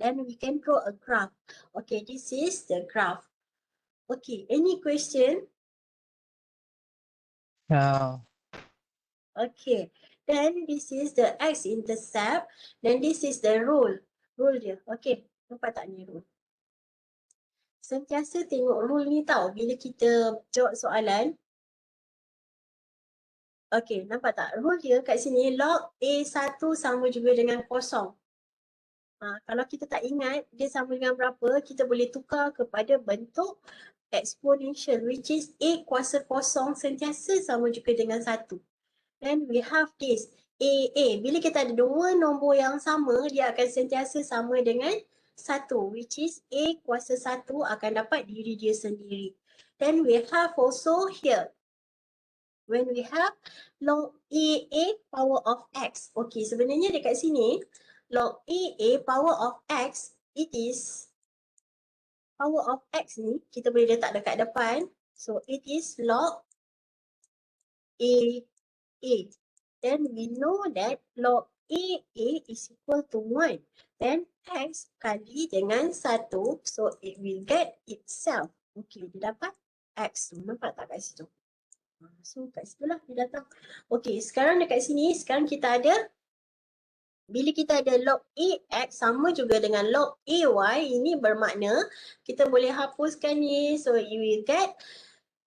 Then we can draw a graph. Okay, this is the graph. Okay, any question? No. Okay, then this is the x-intercept. Then this is the rule. Rule dia. Okay, nampak tak ni rule? Sentiasa tengok rule ni tau bila kita jawab soalan. Okay, nampak tak? Rule dia kat sini log A1 sama juga dengan kosong. Kalau kita tak ingat dia sama dengan berapa, kita boleh tukar kepada bentuk exponential which is A kuasa kosong sentiasa sama juga dengan 1. Then we have this AA. Bila kita ada dua nombor yang sama, dia akan sentiasa sama dengan 1 which is A kuasa 1 akan dapat diri dia sendiri. Then we have also here. When we have log AA power of x. Okay, sebenarnya dekat sini, log AA power of x, it is power of x ni, kita boleh letak dekat depan. So, it is log AA. Then we know that log AA is equal to 1. Then x kali dengan 1, so it will get itself. Okay, dia dapat x tu. Nampak tak kat situ? So kat situ lah dia datang. Okay, sekarang dekat sini, sekarang kita ada, bila kita ada log AX sama juga dengan log AY, ini bermakna kita boleh hapuskan ni. So you will get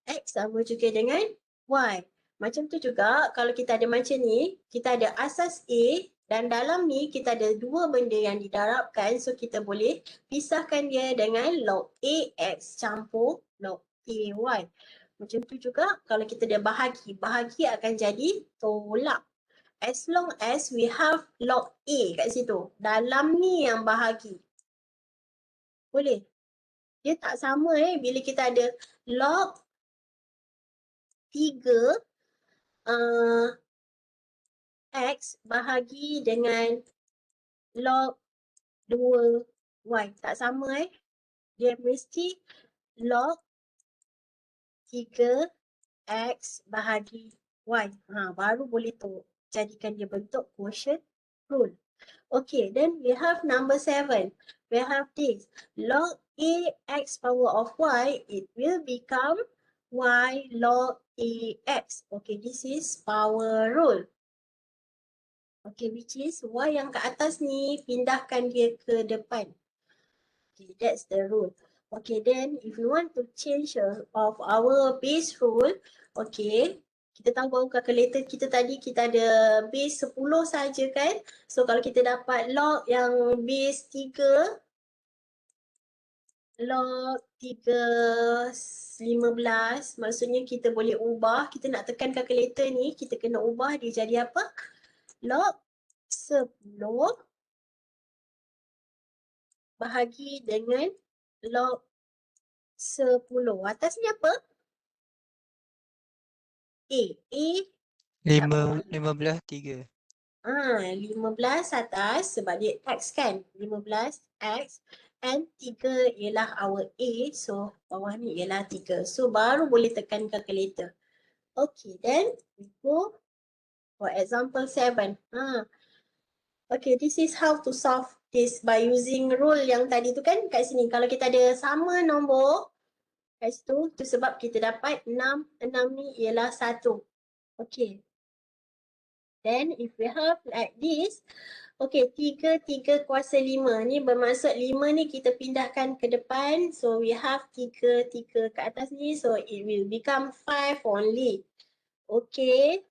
x sama juga dengan y. Macam tu juga kalau kita ada macam ni, kita ada asas A dan dalam ni kita ada dua benda yang didarabkan. So kita boleh pisahkan dia dengan log AX campur log AY. Macam tu juga kalau kita ada bahagi, bahagi akan jadi tolak. As long as we have log A kat situ, dalam ni yang bahagi. Boleh? Dia tak sama bila kita ada log 3 x bahagi dengan log 2y. Tak sama Dia mesti log 3 x bahagi y. Baru boleh tu jadikan dia bentuk quotient rule. Okay, then we have number 7. We have this. Log ax power of y, it will become y log ax. Okay, this is power rule. Okay, which is Y yang ke atas ni, pindahkan dia ke depan. Okay, that's the rule. Okay, then if you want to change of our base rule, okay, kita tahu bahawa calculator kita tadi kita ada base 10 saja kan. So kalau kita dapat log yang base 3, log 3 15, maksudnya kita boleh ubah, kita nak tekan calculator ni, kita kena ubah dia jadi apa? Log 10 bahagi dengan log 10. Atas ni apa? A. 15, 15 atas sebab dia X kan. 15 X and 3 ialah our A. So bawah ni ialah 3. So baru boleh tekan calculator. Okay, then we go for example 7. Okay, this is how to solve this by using rule yang tadi tu kan kat sini. Kalau kita ada sama nombor kat situ, tu sebab kita dapat 6 ni ialah 1. Okay. Then if we have like this, okay, 3 kuasa 5 ni bermaksud 5 ni kita pindahkan ke depan. So we have 3 ke atas ni, so it will become 5 only. Okay.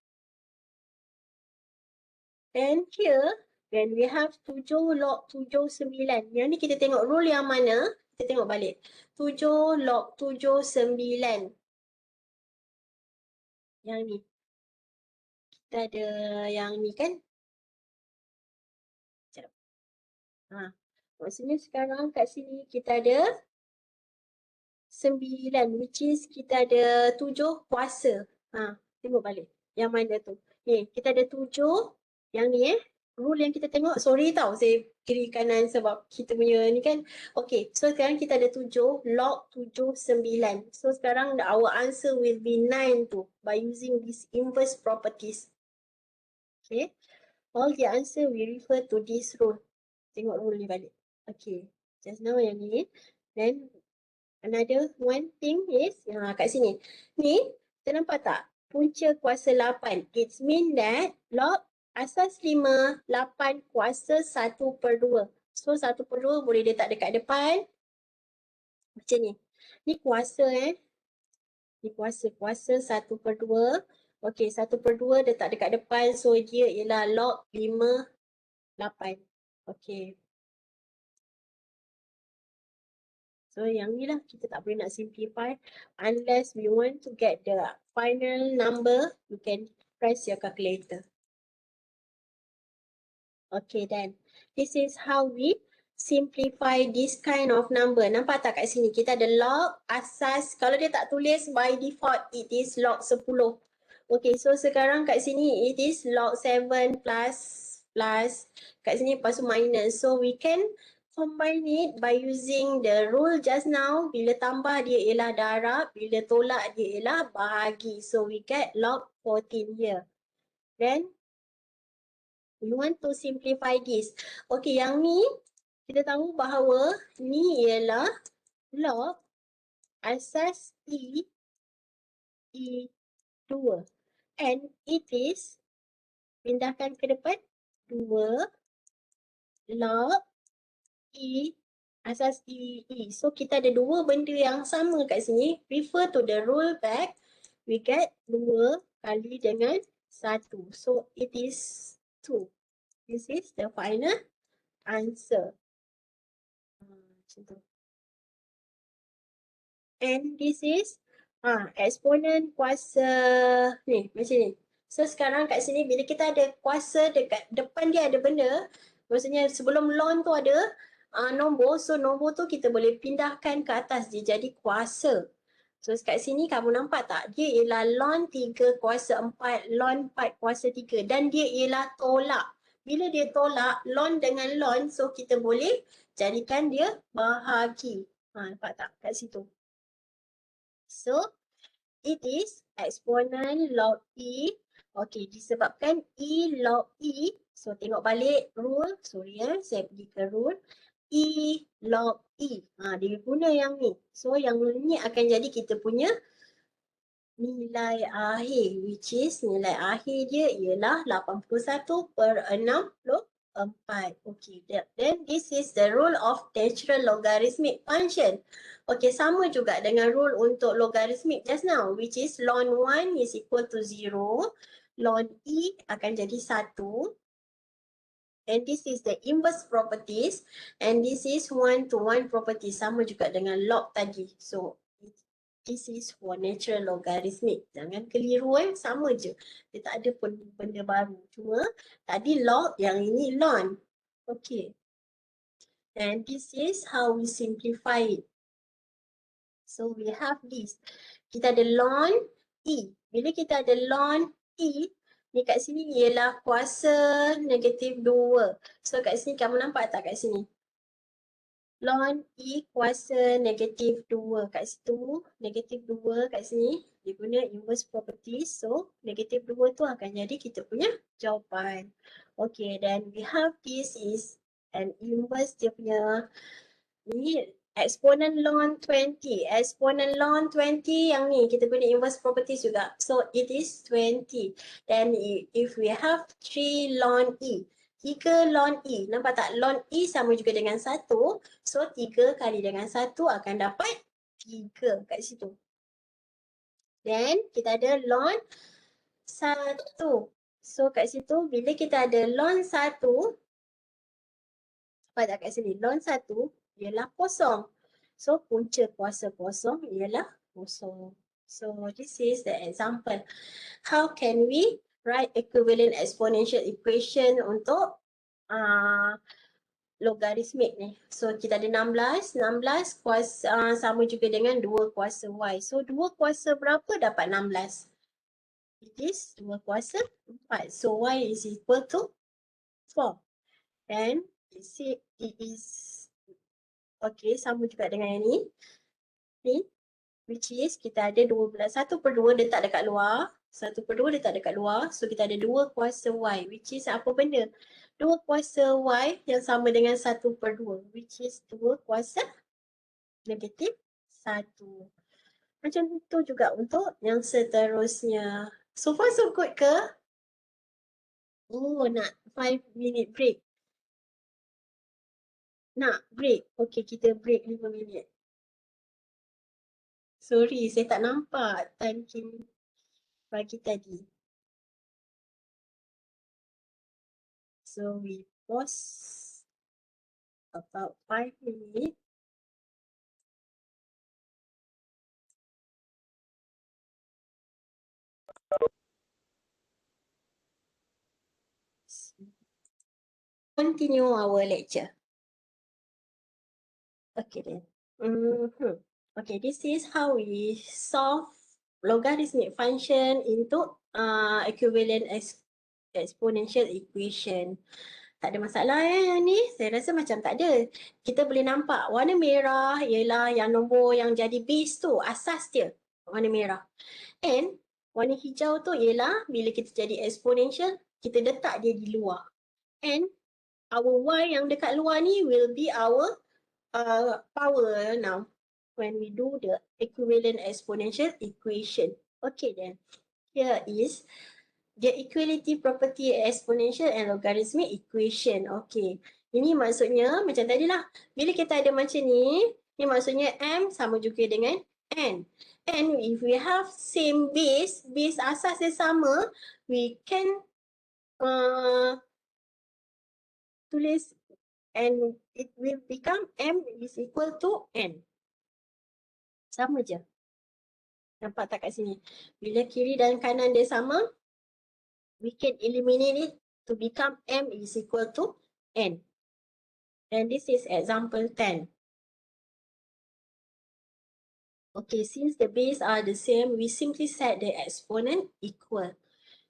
And here, when we have 7 log 7 9. Yang ni kita tengok rule yang mana? Kita tengok balik. 7 log 7 9. Yang ni. Kita ada yang ni kan? Sekejap. Maksudnya sekarang kat sini kita ada 9, which is kita ada 7 kuasa. Tengok balik. Yang mana tu? Ni, kita ada 7. Yang ni rule yang kita tengok, sorry tau saya kiri kanan sebab kita punya ni kan. Okay, so sekarang kita ada 7 log 7 9. So sekarang our answer will be 9 tu by using this inverse properties. Okay, all the answer we refer to this rule. Tengok rule ni balik. Okay, just now yang ni. Then another one thing is kat sini. Ni, kita nampak tak? Punca kuasa 8. It means that log asas 5, 8 kuasa 1/2. So 1/2 boleh letak dekat depan. Macam ni. Ni kuasa Ni kuasa 1/2. Okay, 1/2 letak dekat depan. So dia ialah log 5, 8. Okay. So yang ni lah kita tak boleh nak simplify unless we want to get the final number, you can press your calculator. Okay, then this is how we simplify this kind of number. Nampak tak kat sini? Kita ada log asas. Kalau dia tak tulis by default, it is log 10. Okay, so sekarang kat sini it is log 7 plus kat sini lepas tu minus. So we can combine it by using the rule just now. Bila tambah dia ialah darab, bila tolak dia ialah bahagi. So we get log 14 here. Then we want to simplify this. Okay, yang ni kita tahu bahawa ni ialah log asas E2 and it is pindahkan ke depan 2 log E asas E. So kita ada dua benda yang sama kat sini. Refer to the rule back. We get 2 kali dengan 1. So it is 2. This is the final answer. Macam tu. And this is eksponen kuasa ni, macam ni. So sekarang kat sini bila kita ada kuasa dekat depan dia ada benda, maksudnya sebelum log tu ada nombor, so nombor tu kita boleh pindahkan ke atas dia jadi kuasa. So kat sini kamu nampak tak? Dia ialah log 3 kuasa 4, log 4 kuasa 3 dan dia ialah tolak. Bila dia tolak log dengan log, so kita boleh jadikan dia bahagi. Nampak tak kat situ? So, it is eksponen log E. Okay, disebabkan E log E. So, tengok balik rule. Sorry saya pergi ke rule. E log E. Dia guna yang ni. So, yang ni akan jadi kita punya nilai akhir, which is nilai akhir dia ialah 81/64. Okay, then this is the rule of natural logarithmic function. Okay, sama juga dengan rule untuk logarithmic just now, which is ln 1 is equal to 0, ln e akan jadi 1. And this is the inverse properties, and this is 1-to-1 property, sama juga dengan log tadi. So this is for natural logarithmic. Jangan keliru sama je. Dia tak ada pun benda baru. Cuma tadi log, yang ini ln. Okay. And this is how we simplify it. So we have this. Kita ada ln e. Bila kita ada ln e, ni kat sini ialah kuasa negatif 2. So kat sini kamu nampak tak kat sini? Ln e kuasa negatif 2 kat situ, negatif 2 kat sini, dia guna inverse properties. So negatif 2 tu akan jadi kita punya jawapan. Okay, then we have this is an inverse dia punya ni exponent ln 20. Exponent ln 20 yang ni kita guna inverse properties juga. So it is 20. Then if we have 3 ln e, 3 ln e, nampak tak? Ln e sama juga dengan 1. So 3 kali dengan 1 akan dapat 3 kat situ. Then kita ada ln 1. So kat situ bila kita ada ln 1, nampak tak kat sini? Ln 1 ialah kosong. So punca kuasa kosong ialah kosong. So this is the example. How can we write equivalent exponential equation untuk logarithmic ni? So kita ada 16 kuasa sama juga dengan 2 kuasa y. So 2 kuasa berapa dapat 16? It is 2 kuasa 4. So y is equal to 4. And it is okay, sama juga dengan yang ni. Ni, which is kita ada 12, 1/2 letak dekat luar, 1/2 letak dekat luar. So kita ada 2 kuasa y, which is apa benda? 2 kuasa y yang sama dengan 1/2, which is 2 kuasa negatif 1. Macam tu juga untuk yang seterusnya. So far so good ke? Oh, nak 5 minute break. Nak break. Okay, kita break 5 minit. Sorry, saya tak nampak time pagi tadi. So we pause about 5 minutes. Continue our lecture. Okay then. Okay, this is how we solve logarithmic function into equivalent exponential equation. Tak ada masalah yang ni, saya rasa macam tak ada. Kita boleh nampak warna merah ialah yang nombor yang jadi base tu, asas dia, warna merah. And warna hijau tu ialah bila kita jadi exponential, kita letak dia di luar. And our y yang dekat luar ni will be our power now when we do the equivalent exponential equation. Okay then, here is the equality property exponential and logarithmic equation. Okay, ini maksudnya macam tadi lah, bila kita ada macam ni maksudnya m sama juga dengan n. And if we have same base asas yang sama, we can tulis and it will become m is equal to n. Sama je. Nampak tak kat sini? Bila kiri dan kanan dia sama, we can eliminate it to become m is equal to n. And this is example 10. Okay, since the base are the same, we simply set the exponent equal.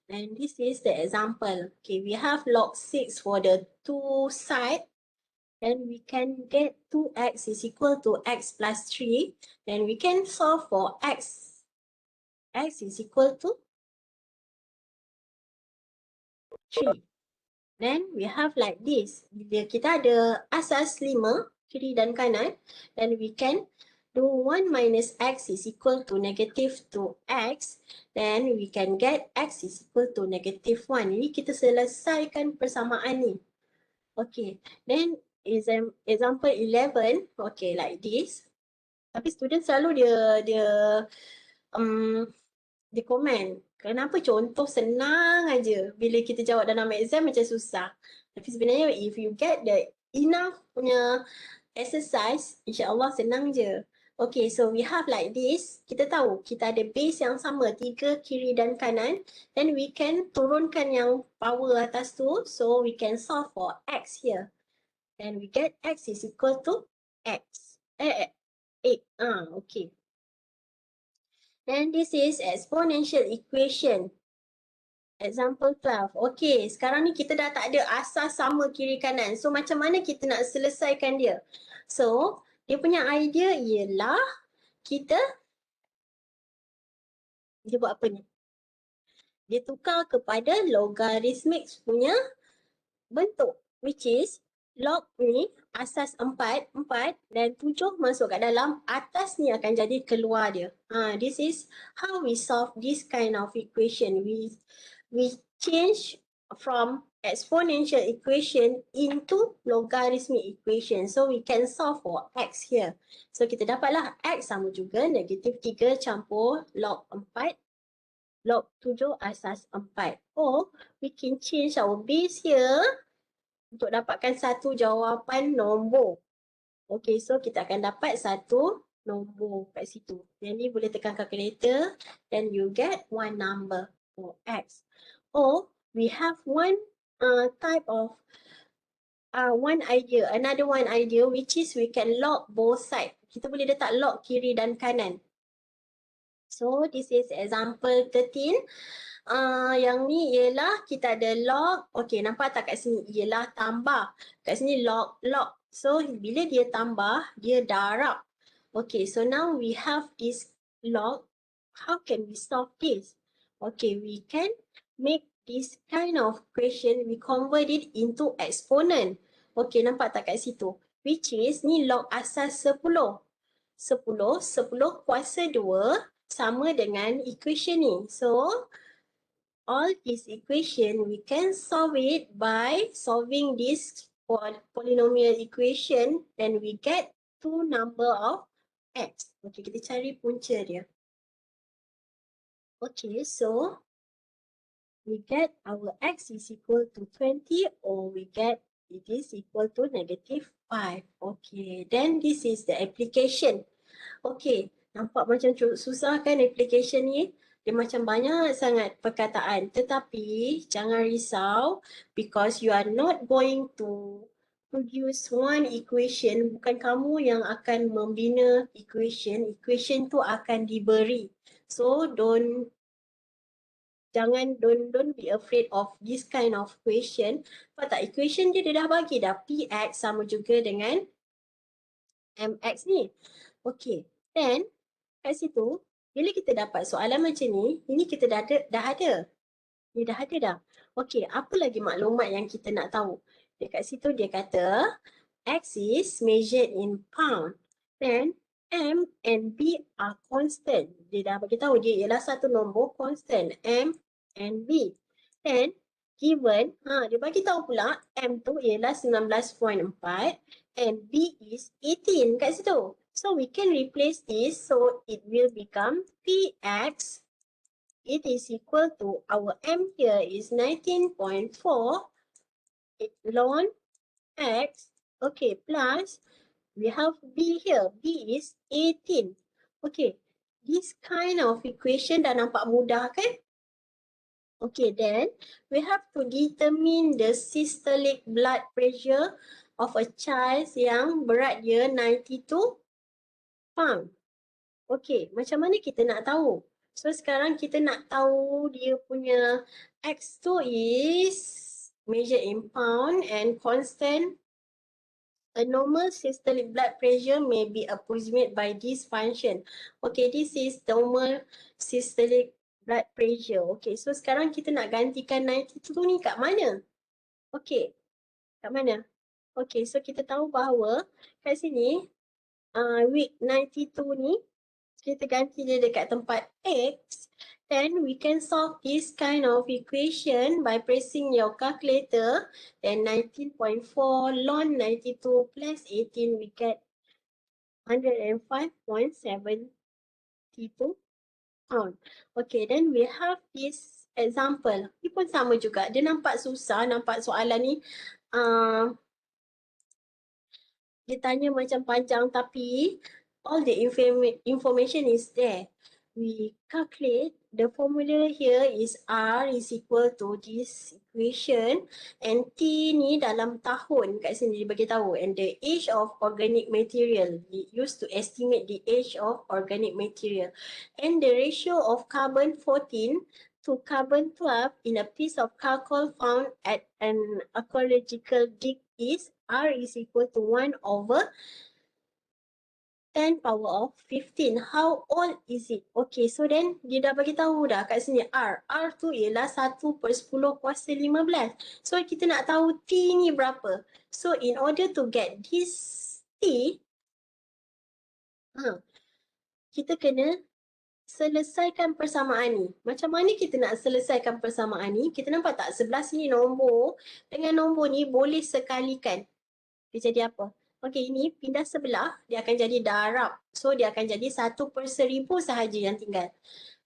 And this is the example. Okay, we have log 6 for the two sides. Then we can get 2x is equal to x plus 3. Then we can solve for x. X is equal to 3. Then we have like this. Bila kita ada asas 5, kiri dan kanan, then we can do 1 minus x is equal to negative 2x, then we can get x is equal to negative 1. Jadi kita selesaikan persamaan ni. Okay, then example 11, okay, like this. Tapi student selalu dia komen, kenapa contoh senang aja bila kita jawab dalam exam macam susah. Tapi sebenarnya if you get the enough punya exercise, insyaAllah senang je. Okay, so we have like this. Kita tahu kita ada base yang sama, 3 kiri dan kanan. Then we can turunkan yang power atas tu. So we can solve for x here. Then we get x is equal to x. 8. Okay. Then this is exponential equation. Example 12. Okay, sekarang ni kita dah tak ada asas sama kiri kanan. So macam mana kita nak selesaikan dia? So, dia punya idea ialah dia buat apa ni? Dia tukar kepada logarithmic punya bentuk, which is log ni asas 4 dan 7 masuk kat dalam, atas ni akan jadi keluar dia. This is how we solve this kind of equation. We change from exponential equation into logarithmic equation. So we can solve for x here. So kita dapatlah x sama juga negatif 3 campur log 4 log 7 asas 4. Or we can change our base here untuk dapatkan satu jawapan nombor. Okay, so kita akan dapat satu nombor kat situ. Jadi boleh tekan calculator, then you get one number for x. Or we have one type of another one idea, which is we can log both sides. Kita boleh letak log kiri dan kanan. So this is example 13. Yang ni ialah kita ada log. Okay, nampak tak kat sini? Ialah tambah. Kat sini log. So bila dia tambah, dia darab. Okay, so now we have this log. How can we solve this? Okay, we can make this kind of equation, we convert it into exponent. Okay, nampak tak kat situ? Which is, ni log asas 10. 10 kuasa 2 sama dengan equation ni. So, all this equation, we can solve it by solving this polynomial equation, then we get two number of x. Okay, kita cari punca dia. Okay, so we get our x is equal to 20, or we get it is equal to negative 5. Okay, then this is the application. Okay, nampak macam susah kan application ni? Dia macam banyak sangat perkataan. Tetapi jangan risau, because you are not going to produce one equation. Bukan kamu yang akan membina equation. Equation tu akan diberi. So don't be afraid of this kind of question. Nampak tak? Equation dia dah bagi dah. Px sama juga dengan mx ni. Okay. Then, kat situ, bila kita dapat soalan macam ni, ini kita dah ada. Ni dah ada dah. Okay, apa lagi maklumat yang kita nak tahu? Dekat situ dia kata, x is measured in pound. Then, m and b are constant. Dia dah bagi tahu dia ialah satu nombor constant, m and b. Then, given, dia bagi tahu pula m tu ialah 19.4 and b is 18 kat situ. So we can replace this, so it will become px. It is equal to our m here is 19.4 ln x. Okay, plus we have b here. B is 18. Okay, this kind of equation dah nampak mudah kan? Okay, then we have to determine the systolic blood pressure of a child yang berat dia 92 pound. Okay, macam mana kita nak tahu? So sekarang kita nak tahu dia punya x tu is measured in pound and constant. A normal systolic blood pressure may be approximated by this function. Okay, this is normal systolic blood pressure. Okay, so sekarang kita nak gantikan 92 ni kat mana? Okay, kat mana? Okay, so kita tahu bahawa kat sini week 92 ni, kita ganti dia dekat tempat X, then we can solve this kind of equation by pressing your calculator. Then 19.4 ln 92 plus 18, we get 105.72 pound. Okay, then we have this example. Ini pun sama juga. Dia nampak susah, nampak soalan ni. Dia tanya macam panjang tapi all the information is there. We calculate the formula here is R is equal to this equation and T ni dalam tahun kat sini dia bagi tahu, and the age of organic material used to estimate the age of organic material, and the ratio of carbon 14 to carbon 12 in a piece of charcoal found at an archaeological dig is R is equal to 1 over 10 power of 15. How old is it? Okay, so then dia dah bagi tahu dah kat sini R. R tu ialah 1/10 kuasa 15. So kita nak tahu T ni berapa. So in order to get this T, kita kena selesaikan persamaan ni. Macam mana kita nak selesaikan persamaan ni? Kita nampak tak sebelah sini nombor dengan nombor ni boleh sekalikan. Dia jadi apa? Okey, ini pindah sebelah, dia akan jadi darab. So, dia akan jadi 1/1000 sahaja yang tinggal.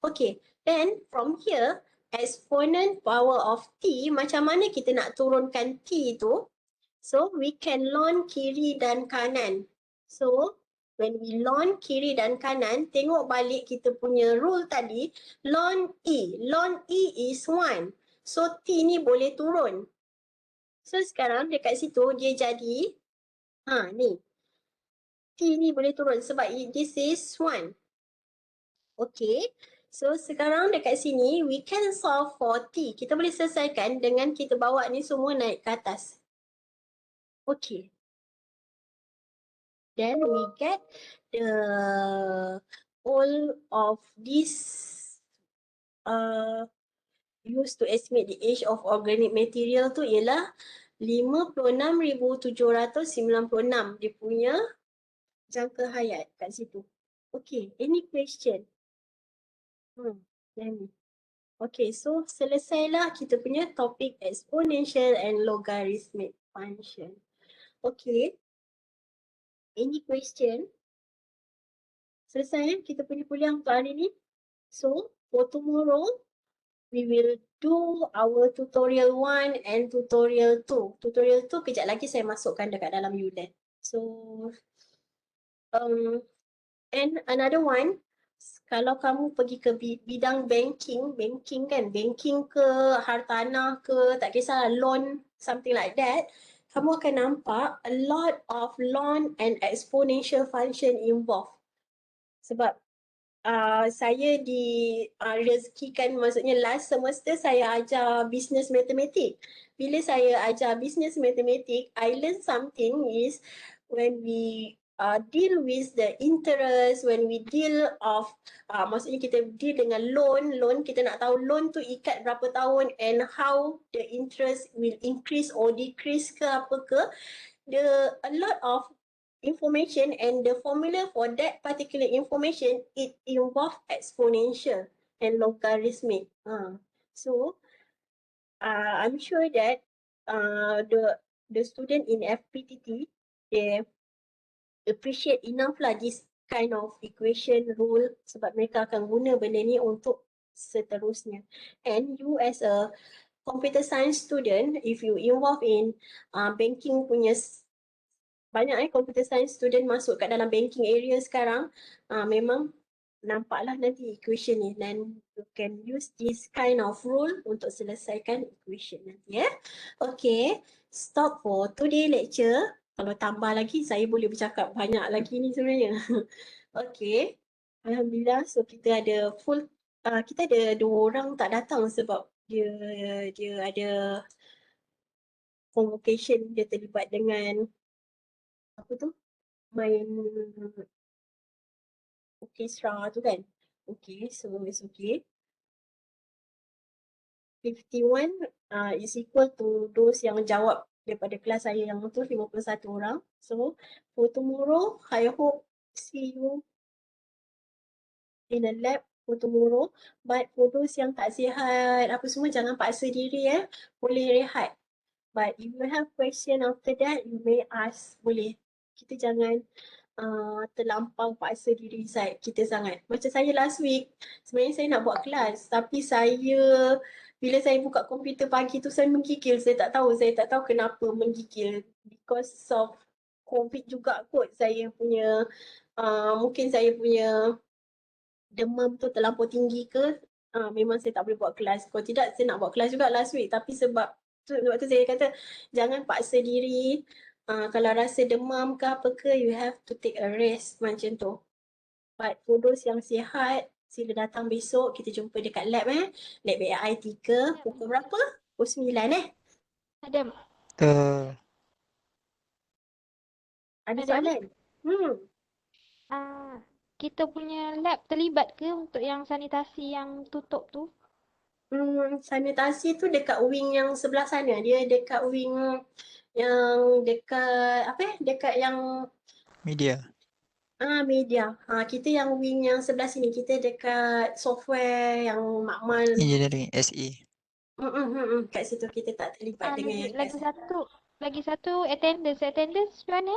Okey, then from here, exponent power of T, macam mana kita nak turunkan T tu? So, we can ln kiri dan kanan. So, when we ln kiri dan kanan, tengok balik kita punya rule tadi, ln E. Ln E is 1. So, T ni boleh turun. So, sekarang dekat situ dia jadi ni. T ni boleh turun sebab this is 1. Okay. So, sekarang dekat sini, we can solve for T. Kita boleh selesaikan dengan kita bawa ni semua naik ke atas. Okay. Then we get the all of this used to estimate the age of organic material tu ialah 56,796 dia punya jangka hayat kat situ. Okay, any question? Okay, so selesailah kita punya topik exponential and logarithmic function. Okay, any question? Selesai kita punya kuliah untuk hari ni. So, for tomorrow, we will do our tutorial 1 and tutorial 2. Tutorial 2 kejap lagi saya masukkan dekat dalam ULED. So, and another one, kalau kamu pergi ke bidang banking kan, banking ke, hartanah ke, tak kisah loan, something like that, kamu akan nampak a lot of ln and exponential function involved. Sebab saya rezekikan, maksudnya last semester saya ajar business matematik. Bila saya ajar business matematik, I learn something is when we deal with the interest, when we deal of, maksudnya kita deal dengan loan kita nak tahu loan tu ikat berapa tahun and how the interest will increase or decrease ke apa ke. A lot of information and the formula for that particular information, it involves exponential and logarithmic. So, I'm sure that the student in FPTT, they appreciate enough lah this kind of equation rule sebab mereka akan guna benda ni untuk seterusnya. And you as a computer science student, if you involve in banking punya, banyak computer science student masuk kat dalam banking area sekarang, memang nampaklah nanti equation ni, dan you can use this kind of rule untuk selesaikan equation nanti Okay, stop for today lecture. Kalau tambah lagi saya boleh bercakap banyak lagi ni sebenarnya. Okay, alhamdulillah, so kita ada full, kita ada 2 orang tak datang sebab dia ada convocation, dia terlibat dengan apa tu, main orkestra tu kan. Okay, so it's okay. 51 is equal to those yang jawab daripada kelas saya yang tu, 51 orang. So for tomorrow, I hope See you in a lab for tomorrow. But for those yang tak sihat, apa semua, jangan paksa diri boleh rehat. But if you have question after that, you may ask, boleh. Kita jangan terlampau paksa diri kita sangat. Macam saya last week, sebenarnya saya nak buat kelas, tapi bila saya buka komputer pagi tu saya menggigil. Saya tak tahu kenapa menggigil. Because of COVID juga kot, saya punya mungkin saya punya demam tu terlampau tinggi ke, memang saya tak boleh buat kelas. Kalau tidak, saya nak buat kelas juga last week. Tapi sebab tu saya kata, jangan paksa diri. Kalau rasa demam ke apa ke, you have to take a rest macam tu. But for those yang sihat, sila datang besok. Kita jumpa dekat lab Lab AI 3. Pukul berapa? Pukul 9 Madam, Ada Madam? soalan? kita punya lab terlibat ke untuk yang sanitasi yang tutup tu? Sanitasi tu dekat wing yang sebelah sana. Dia dekat wing yang dekat dekat yang Media. media. Kita yang wing yang sebelah sini. Kita dekat software yang makmal. Engineering SE. Kat situ kita tak terlibat dengan yang kat sana. Lagi satu attendance. Attendance macam mana?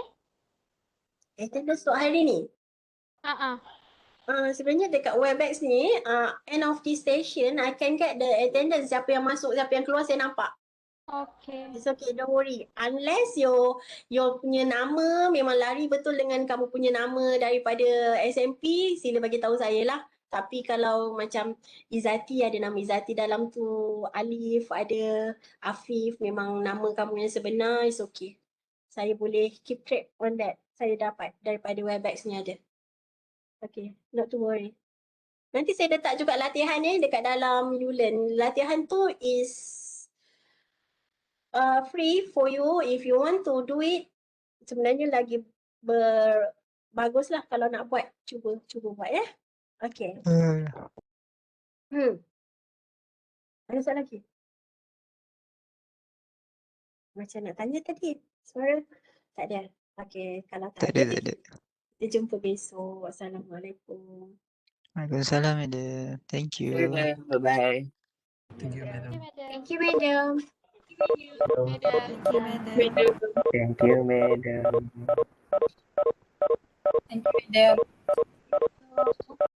Attendance untuk hari ni. Sebenarnya dekat Webex ni, end of this session, I can get the attendance. Siapa yang masuk, siapa yang keluar, saya nampak. Okay. It's okay, don't worry. Unless your punya nama memang lari betul dengan kamu punya nama daripada SMP, sila bagi tahu saya lah. Tapi kalau macam Izzati, ada nama Izzati dalam tu, Alif, ada Afif, memang nama kamu yang sebenar, it's okay. Saya boleh keep track on that. Saya dapat daripada Webex ni ada. Okay, not to worry. Nanti saya letak juga latihan dekat dalam Ulearn. Latihan tu is free for you. If you want to do it, sebenarnya lagi baguslah kalau nak buat. Cuba buat Okay. Ada soalan lagi? Macam nak tanya tadi. Suara tak ada. Okay, kalau tak ada. Kita jumpa besok. Wassalamualaikum. Waalaikumsalam, madam. Thank you. Bye-bye. Thank you, madam. Thank you, madam. Thank you, madam. Thank you, madam.